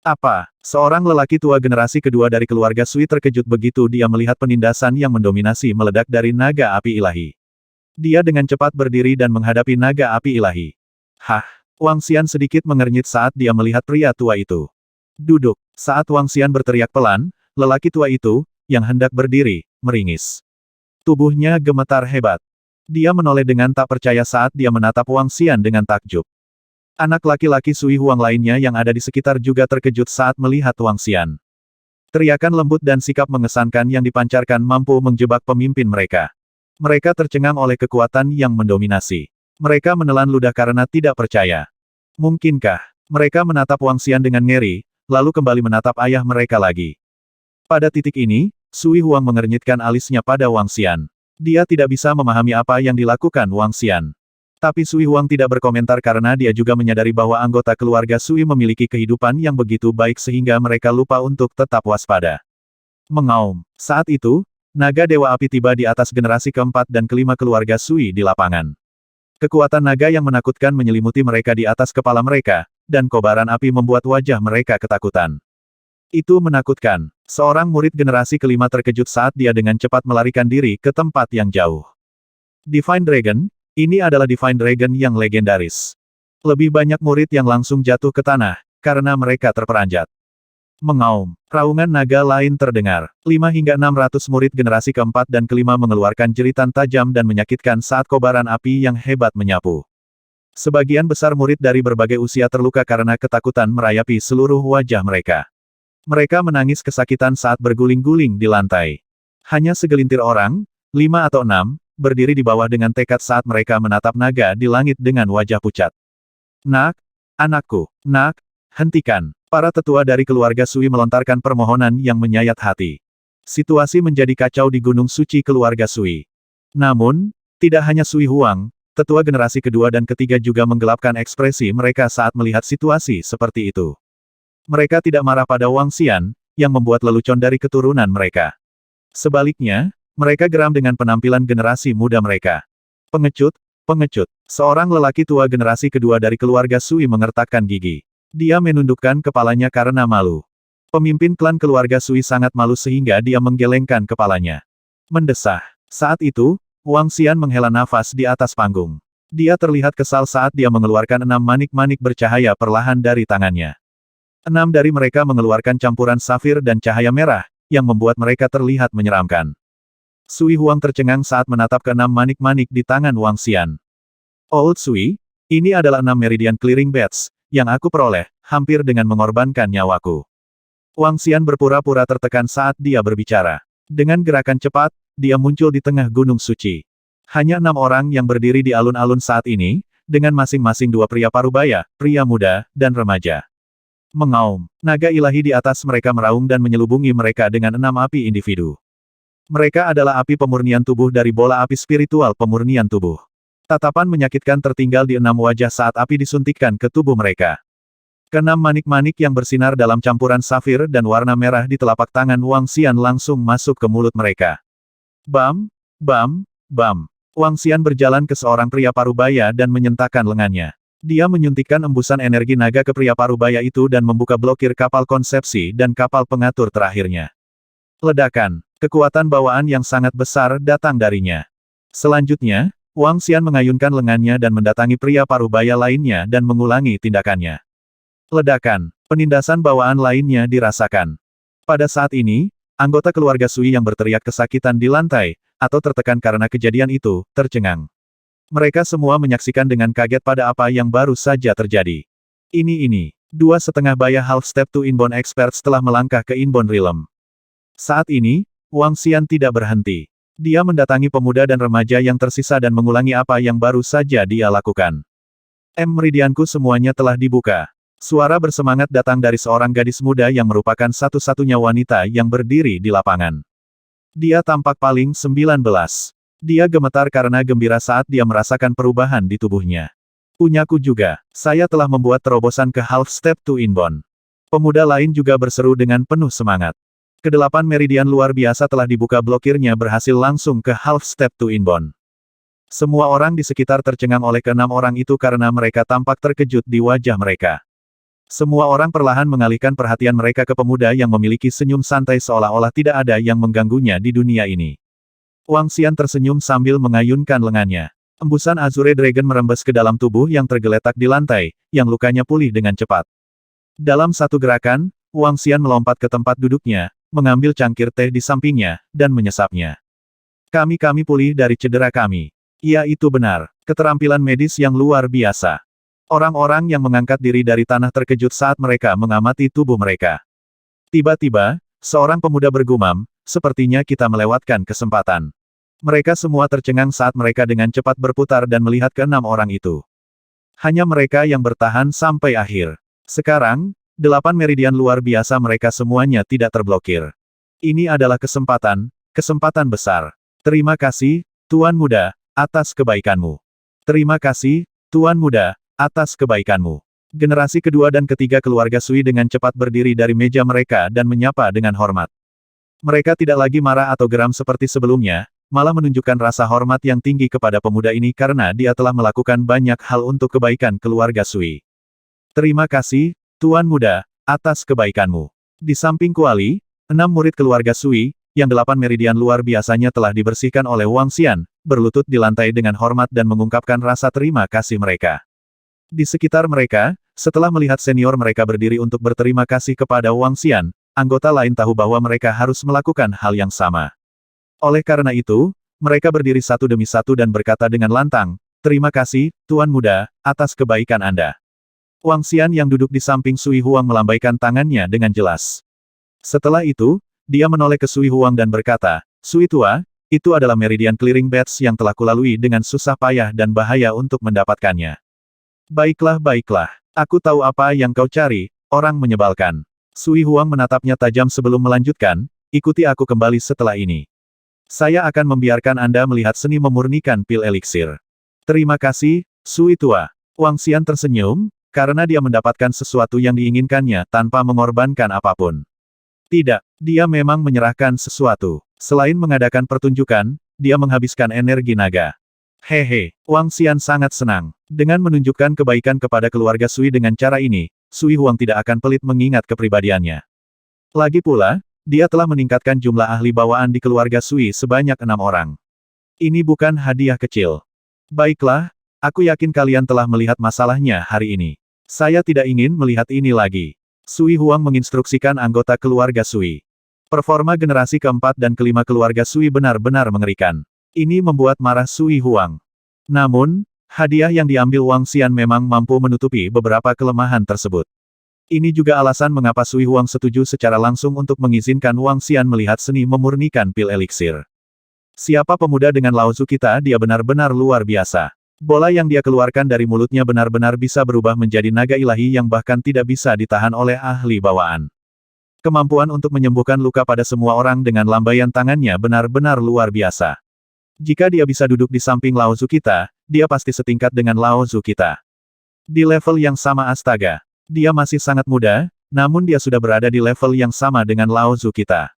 Speaker 1: Apa? Seorang lelaki tua generasi kedua dari keluarga Sui terkejut begitu dia melihat penindasan yang mendominasi meledak dari naga api ilahi. Dia dengan cepat berdiri dan menghadapi naga api ilahi. Hah? Wang Xian sedikit mengernyit saat dia melihat pria tua itu. Duduk. Saat Wang Xian berteriak pelan, lelaki tua itu, yang hendak berdiri, meringis. Tubuhnya gemetar hebat. Dia menoleh dengan tak percaya saat dia menatap Wang Xian dengan takjub. Anak laki-laki Sui Huang lainnya yang ada di sekitar juga terkejut saat melihat Wang Xian. Teriakan lembut dan sikap mengesankan yang dipancarkan mampu menjebak pemimpin mereka. Mereka tercengang oleh kekuatan yang mendominasi. Mereka menelan ludah karena tidak percaya. Mungkinkah mereka menatap Wang Xian dengan ngeri, lalu kembali menatap ayah mereka lagi? Pada titik ini, Sui Huang mengernyitkan alisnya pada Wang Xian. Dia tidak bisa memahami apa yang dilakukan Wang Xian. Tapi Sui Huang tidak berkomentar karena dia juga menyadari bahwa anggota keluarga Sui memiliki kehidupan yang begitu baik sehingga mereka lupa untuk tetap waspada. Mengaum. Saat itu, naga dewa api tiba di atas generasi keempat dan kelima keluarga Sui di lapangan. Kekuatan naga yang menakutkan menyelimuti mereka di atas kepala mereka, dan kobaran api membuat wajah mereka ketakutan. Itu menakutkan. Seorang murid generasi kelima terkejut saat dia dengan cepat melarikan diri ke tempat yang jauh. Divine Dragon, ini adalah Divine Dragon yang legendaris. Lebih banyak murid yang langsung jatuh ke tanah, karena mereka terperanjat. Mengaum, raungan naga lain terdengar. 5 hingga 600 murid generasi keempat dan kelima mengeluarkan jeritan tajam dan menyakitkan saat kobaran api yang hebat menyapu. Sebagian besar murid dari berbagai usia terluka karena ketakutan merayapi seluruh wajah mereka. Mereka menangis kesakitan saat berguling-guling di lantai. Hanya segelintir orang, 5 atau 6, berdiri di bawah dengan tekad saat mereka menatap naga di langit dengan wajah pucat. Nak, anakku, nak, hentikan. Para tetua dari keluarga Sui melontarkan permohonan yang menyayat hati. Situasi menjadi kacau di Gunung Suci keluarga Sui. Namun, tidak hanya Sui Huang, tetua generasi kedua dan ketiga juga menggelapkan ekspresi mereka saat melihat situasi seperti itu. Mereka tidak marah pada Wang Xian, yang membuat lelucon dari keturunan mereka. Sebaliknya, mereka geram dengan penampilan generasi muda mereka. Pengecut, pengecut. Seorang lelaki tua generasi kedua dari keluarga Sui mengertakkan gigi. Dia menundukkan kepalanya karena malu. Pemimpin klan keluarga Sui sangat malu sehingga dia menggelengkan kepalanya. Mendesah. Saat itu, Wang Xian menghela nafas di atas panggung. Dia terlihat kesal saat dia mengeluarkan 6 manik-manik bercahaya perlahan dari tangannya. 6 dari mereka mengeluarkan campuran safir dan cahaya merah, yang membuat mereka terlihat menyeramkan. Sui Huang tercengang saat menatap ke-6 manik-manik di tangan Wang Xian. Old Sui, Ini adalah 6 Meridian Clearing Badge, yang aku peroleh, hampir dengan mengorbankan nyawaku. Wang Xian berpura-pura tertekan saat dia berbicara. Dengan gerakan cepat, dia muncul di tengah Gunung Suci. Hanya 6 orang yang berdiri di alun-alun saat ini, dengan masing-masing 2 pria parubaya, pria muda, dan remaja. Mengaum, naga ilahi di atas mereka meraung dan menyelubungi mereka dengan 6 api individu. Mereka adalah api pemurnian tubuh dari bola api spiritual pemurnian tubuh. Tatapan menyakitkan tertinggal di 6 wajah saat api disuntikkan ke tubuh mereka. Keenam manik-manik yang bersinar dalam campuran safir dan warna merah di telapak tangan Wang Xian langsung masuk ke mulut mereka. Bam, bam, bam. Wang Xian berjalan ke seorang pria parubaya dan menyentakkan lengannya. Dia menyuntikkan embusan energi naga ke pria parubaya itu dan membuka blokir kapal konsepsi dan kapal pengatur terakhirnya. Ledakan, kekuatan bawaan yang sangat besar datang darinya. Selanjutnya, Wang Xian mengayunkan lengannya dan mendatangi pria parubaya lainnya dan mengulangi tindakannya. Ledakan, penindasan bawaan lainnya dirasakan. Pada saat ini, anggota keluarga Sui yang berteriak kesakitan di lantai, atau tertekan karena kejadian itu, tercengang. Mereka semua menyaksikan dengan kaget pada apa yang baru saja terjadi. Ini. 2,5 baya half step to Inbound Experts telah melangkah ke Inbound Realm. Saat ini, Wang Xian tidak berhenti. Dia mendatangi pemuda dan remaja yang tersisa dan mengulangi apa yang baru saja dia lakukan. Meridianku semuanya telah dibuka. Suara bersemangat datang dari seorang gadis muda yang merupakan satu-satunya wanita yang berdiri di lapangan. Dia tampak paling 19. Dia gemetar karena gembira saat dia merasakan perubahan di tubuhnya. Punyaku juga, saya telah membuat terobosan ke half step to Inbound. Pemuda lain juga berseru dengan penuh semangat. Kedelapan meridian luar biasa telah dibuka blokirnya berhasil langsung ke half step to Inbound. Semua orang di sekitar tercengang oleh keenam orang itu karena mereka tampak terkejut di wajah mereka. Semua orang perlahan mengalihkan perhatian mereka ke pemuda yang memiliki senyum santai seolah-olah tidak ada yang mengganggunya di dunia ini. Wang Xian tersenyum sambil mengayunkan lengannya. Embusan Azure Dragon merembes ke dalam tubuh yang tergeletak di lantai, yang lukanya pulih dengan cepat. Dalam satu gerakan, Wang Xian melompat ke tempat duduknya, mengambil cangkir teh di sampingnya, dan menyesapnya. Kami pulih dari cedera kami. Iya itu benar, keterampilan medis yang luar biasa. Orang-orang yang mengangkat diri dari tanah terkejut saat mereka mengamati tubuh mereka. Tiba-tiba, seorang pemuda bergumam, sepertinya kita melewatkan kesempatan. Mereka semua tercengang saat mereka dengan cepat berputar dan melihat keenam orang itu. Hanya mereka yang bertahan sampai akhir. Sekarang, 8 meridian luar biasa mereka semuanya tidak terblokir. Ini adalah kesempatan besar. Terima kasih, Tuan Muda, atas kebaikanmu. Terima kasih, Tuan Muda, atas kebaikanmu. Generasi kedua dan ketiga keluarga Sui dengan cepat berdiri dari meja mereka dan menyapa dengan hormat. Mereka tidak lagi marah atau geram seperti sebelumnya, malah menunjukkan rasa hormat yang tinggi kepada pemuda ini karena dia telah melakukan banyak hal untuk kebaikan keluarga Sui. Terima kasih, Tuan Muda, atas kebaikanmu. Di samping Kuali, 6 murid keluarga Sui, yang 8 meridian luar biasanya telah dibersihkan oleh Wang Xian, berlutut di lantai dengan hormat dan mengungkapkan rasa terima kasih mereka. Di sekitar mereka, setelah melihat senior mereka berdiri untuk berterima kasih kepada Wang Xian, anggota lain tahu bahwa mereka harus melakukan hal yang sama. Oleh karena itu, mereka berdiri satu demi satu dan berkata dengan lantang, "Terima kasih, Tuan Muda, atas kebaikan Anda." Wang Xian yang duduk di samping Sui Huang melambaikan tangannya dengan jelas. Setelah itu, dia menoleh ke Sui Huang dan berkata, "Sui Tua, itu adalah Meridian Clearing Badge yang telah kulalui dengan susah payah dan bahaya untuk mendapatkannya." Baiklah, aku tahu apa yang kau cari, orang menyebalkan." Sui Huang menatapnya tajam sebelum melanjutkan, "Ikuti aku kembali setelah ini. Saya akan membiarkan Anda melihat seni memurnikan pil eliksir." "Terima kasih, Sui Tua." Wang Xian tersenyum, karena dia mendapatkan sesuatu yang diinginkannya tanpa mengorbankan apapun. Tidak, dia memang menyerahkan sesuatu. Selain mengadakan pertunjukan, dia menghabiskan energi naga. Hehe, Wang Xian sangat senang. Dengan menunjukkan kebaikan kepada keluarga Sui dengan cara ini, Sui Huang tidak akan pelit mengingat kepribadiannya. Lagi pula, dia telah meningkatkan jumlah ahli bawaan di keluarga Sui sebanyak 6 orang. Ini bukan hadiah kecil. Baiklah, aku yakin kalian telah melihat masalahnya hari ini. Saya tidak ingin melihat ini lagi. Sui Huang menginstruksikan anggota keluarga Sui. Performa generasi keempat dan kelima keluarga Sui benar-benar mengerikan. Ini membuat marah Sui Huang. Namun, Hadiah yang diambil Wang Xian memang mampu menutupi beberapa kelemahan tersebut. Ini juga alasan mengapa Sui Huang setuju secara langsung untuk mengizinkan Wang Xian melihat seni memurnikan pil eliksir. Siapa pemuda dengan Laozu kita, dia benar-benar luar biasa. Bola yang dia keluarkan dari mulutnya benar-benar bisa berubah menjadi naga ilahi yang bahkan tidak bisa ditahan oleh ahli bawaan. Kemampuan untuk menyembuhkan luka pada semua orang dengan lambaian tangannya benar-benar luar biasa. Jika dia bisa duduk di samping Laozu kita, dia pasti setingkat dengan Laozu kita. Di level yang sama astaga. Dia masih sangat muda, namun dia sudah berada di level yang sama dengan Laozu kita.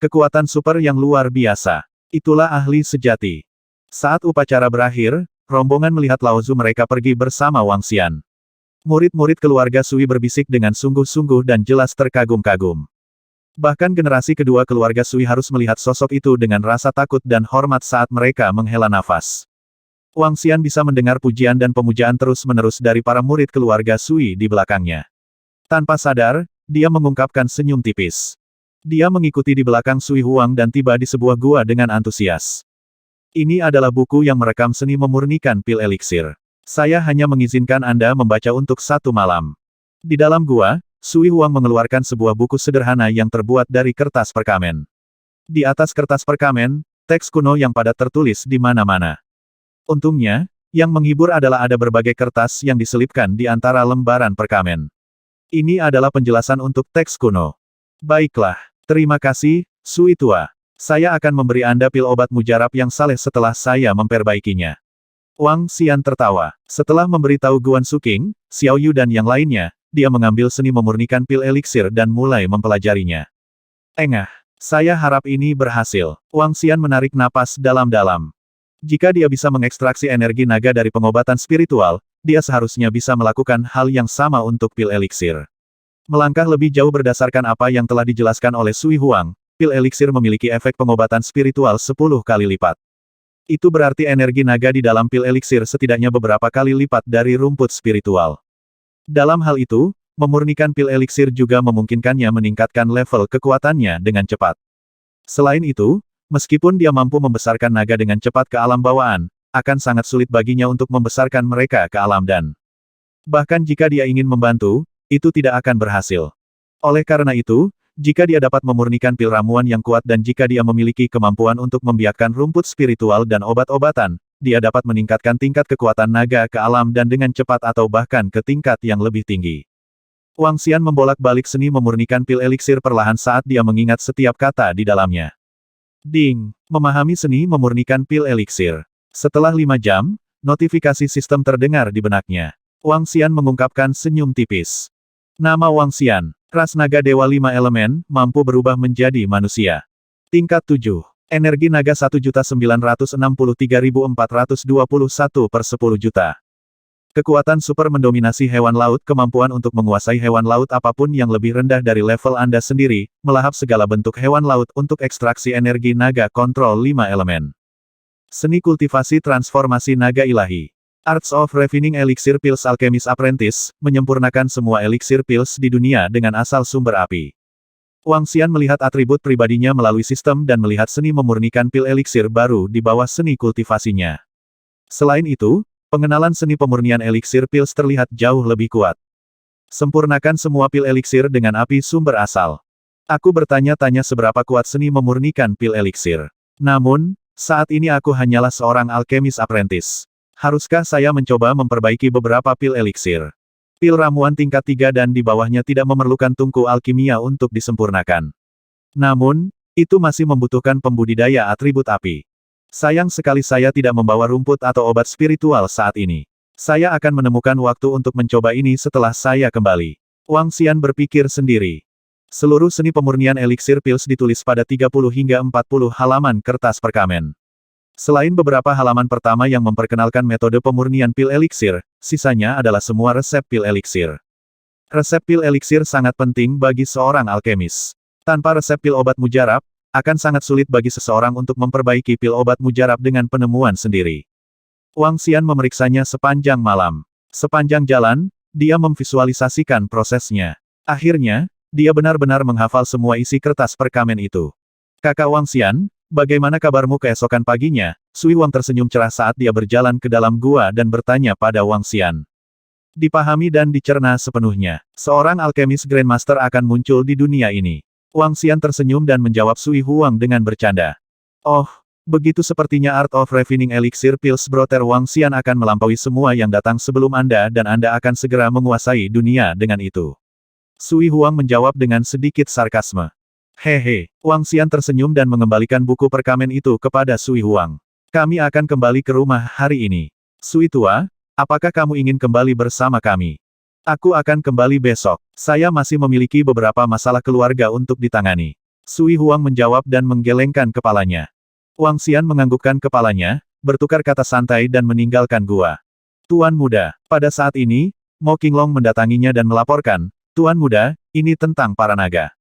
Speaker 1: Kekuatan super yang luar biasa. Itulah ahli sejati. Saat upacara berakhir, rombongan melihat Laozu mereka pergi bersama Wang Xian. Murid-murid keluarga Sui berbisik dengan sungguh-sungguh dan jelas terkagum-kagum. Bahkan generasi kedua keluarga Sui harus melihat sosok itu dengan rasa takut dan hormat saat mereka menghela nafas. Wang Xian bisa mendengar pujian dan pemujaan terus-menerus dari para murid keluarga Sui di belakangnya. Tanpa sadar, dia mengungkapkan senyum tipis. Dia mengikuti di belakang Sui Huang dan tiba di sebuah gua dengan antusias. Ini adalah buku yang merekam seni memurnikan pil eliksir. Saya hanya mengizinkan Anda membaca untuk 1 malam. Di dalam gua, Sui Huang mengeluarkan sebuah buku sederhana yang terbuat dari kertas perkamen. Di atas kertas perkamen, teks kuno yang padat tertulis di mana-mana. Untungnya, yang menghibur adalah ada berbagai kertas yang diselipkan di antara lembaran perkamen. Ini adalah penjelasan untuk teks kuno. Baiklah, terima kasih, Sui Tua. Saya akan memberi Anda pil obat mujarab yang saleh setelah saya memperbaikinya. Wang Xian tertawa. Setelah memberitahu Guan Suking, Xiao Yu dan yang lainnya, dia mengambil seni memurnikan pil eliksir dan mulai mempelajarinya. Engah, saya harap ini berhasil. Wang Xian menarik napas dalam-dalam. Jika dia bisa mengekstraksi energi naga dari pengobatan spiritual, dia seharusnya bisa melakukan hal yang sama untuk pil eliksir. Melangkah lebih jauh berdasarkan apa yang telah dijelaskan oleh Sui Huang, pil eliksir memiliki efek pengobatan spiritual 10 kali lipat. Itu berarti energi naga di dalam pil eliksir setidaknya beberapa kali lipat dari rumput spiritual. Dalam hal itu, memurnikan pil eliksir juga memungkinkannya meningkatkan level kekuatannya dengan cepat. Selain itu, meskipun dia mampu membesarkan naga dengan cepat ke alam bawaan, akan sangat sulit baginya untuk membesarkan mereka ke alam dan. Bahkan jika dia ingin membantu, itu tidak akan berhasil. Oleh karena itu, jika dia dapat memurnikan pil ramuan yang kuat dan jika dia memiliki kemampuan untuk membiakkan rumput spiritual dan obat-obatan, dia dapat meningkatkan tingkat kekuatan naga ke alam dan dengan cepat atau bahkan ke tingkat yang lebih tinggi. Wang Xian membolak-balik seni memurnikan pil eliksir perlahan saat dia mengingat setiap kata di dalamnya. Ding! Memahami seni memurnikan pil eliksir. Setelah 5 jam, notifikasi sistem terdengar di benaknya. Wang Xian mengungkapkan senyum tipis. Nama Wang Xian, ras naga dewa 5 elemen, mampu berubah menjadi manusia. Tingkat 7. Energi naga 1.963.421 per 10 juta. Kekuatan super mendominasi hewan laut, kemampuan untuk menguasai hewan laut apapun yang lebih rendah dari level Anda sendiri, melahap segala bentuk hewan laut untuk ekstraksi energi naga kontrol 5 elemen. Seni kultivasi transformasi naga ilahi. Arts of Refining Elixir Pills Alchemist Apprentice, menyempurnakan semua elixir pills di dunia dengan asal sumber api. Wang Xian melihat atribut pribadinya melalui sistem dan melihat seni memurnikan pil elixir baru di bawah seni kultivasinya. Selain itu, pengenalan seni pemurnian elixir pills terlihat jauh lebih kuat. Sempurnakan semua pil elixir dengan api sumber asal. Aku bertanya-tanya seberapa kuat seni memurnikan pil elixir. Namun, saat ini aku hanyalah seorang alchemist apprentice. Haruskah saya mencoba memperbaiki beberapa pil elixir? Pil ramuan tingkat 3 dan di bawahnya tidak memerlukan tungku alkimia untuk disempurnakan. Namun, itu masih membutuhkan pembudidaya atribut api. Sayang sekali saya tidak membawa rumput atau obat spiritual saat ini. Saya akan menemukan waktu untuk mencoba ini setelah saya kembali. Wang Xian berpikir sendiri. Seluruh seni pemurnian elixir pills ditulis pada 30 hingga 40 halaman kertas perkamen. Selain beberapa halaman pertama yang memperkenalkan metode pemurnian pil elixir, sisanya adalah semua resep pil elixir. Resep pil elixir sangat penting bagi seorang alkemis. Tanpa resep pil obat mujarab, akan sangat sulit bagi seseorang untuk memperbaiki pil obat mujarab dengan penemuan sendiri. Wang Xian memeriksanya sepanjang malam. Sepanjang jalan, dia memvisualisasikan prosesnya. Akhirnya, dia benar-benar menghafal semua isi kertas perkamen itu. Kakak Wang Xian, Bagaimana kabarmu keesokan paginya? Sui Huang tersenyum cerah saat dia berjalan ke dalam gua dan bertanya pada Wang Xian. Dipahami dan dicerna sepenuhnya. Seorang alkemis Grandmaster akan muncul di dunia ini. Wang Xian tersenyum dan menjawab Sui Huang dengan bercanda. Oh, begitu sepertinya Art of Refining Elixir Pills Brother Wang Xian akan melampaui semua yang datang sebelum Anda dan Anda akan segera menguasai dunia dengan itu. Sui Huang menjawab dengan sedikit sarkasme. Hehe, Wang Xian tersenyum dan mengembalikan buku perkamen itu kepada Sui Huang. Kami akan kembali ke rumah hari ini. Sui tua, apakah kamu ingin kembali bersama kami? Aku akan kembali besok. Saya masih memiliki beberapa masalah keluarga untuk ditangani. Sui Huang menjawab dan menggelengkan kepalanya. Wang Xian menganggukkan kepalanya, bertukar kata santai dan meninggalkan gua. Tuan muda, pada saat ini, Mo Qinglong mendatanginya dan melaporkan, Tuan muda, ini tentang para naga.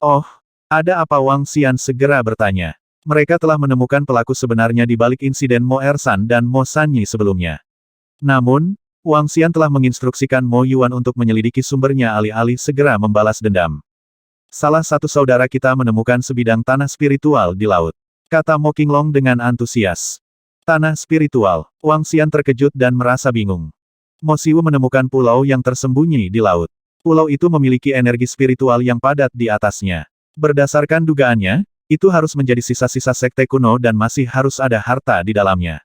Speaker 1: Oh, ada apa? Wang Xian segera bertanya. Mereka telah menemukan pelaku sebenarnya di balik insiden Mo Ersan dan Mo Sanyi sebelumnya. Namun, Wang Xian telah menginstruksikan Mo Yuan untuk menyelidiki sumbernya alih-alih segera membalas dendam. Salah satu saudara kita menemukan sebidang tanah spiritual di laut. Kata Mo Qinglong dengan antusias. Tanah spiritual. Wang Xian terkejut dan merasa bingung. Mo Siwu menemukan pulau yang tersembunyi di laut. Pulau itu memiliki energi spiritual yang padat di atasnya. Berdasarkan dugaannya, itu harus menjadi sisa-sisa sekte kuno dan masih harus ada harta di dalamnya.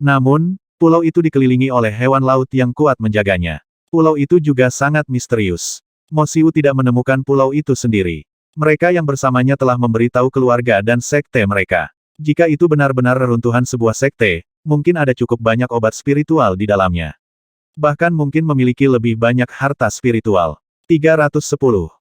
Speaker 1: Namun, pulau itu dikelilingi oleh hewan laut yang kuat menjaganya. Pulau itu juga sangat misterius. Mo Siwu tidak menemukan pulau itu sendiri. Mereka yang bersamanya telah memberitahu keluarga dan sekte mereka. Jika itu benar-benar reruntuhan sebuah sekte, mungkin ada cukup banyak obat spiritual di dalamnya. Bahkan mungkin memiliki lebih banyak harta spiritual. 310.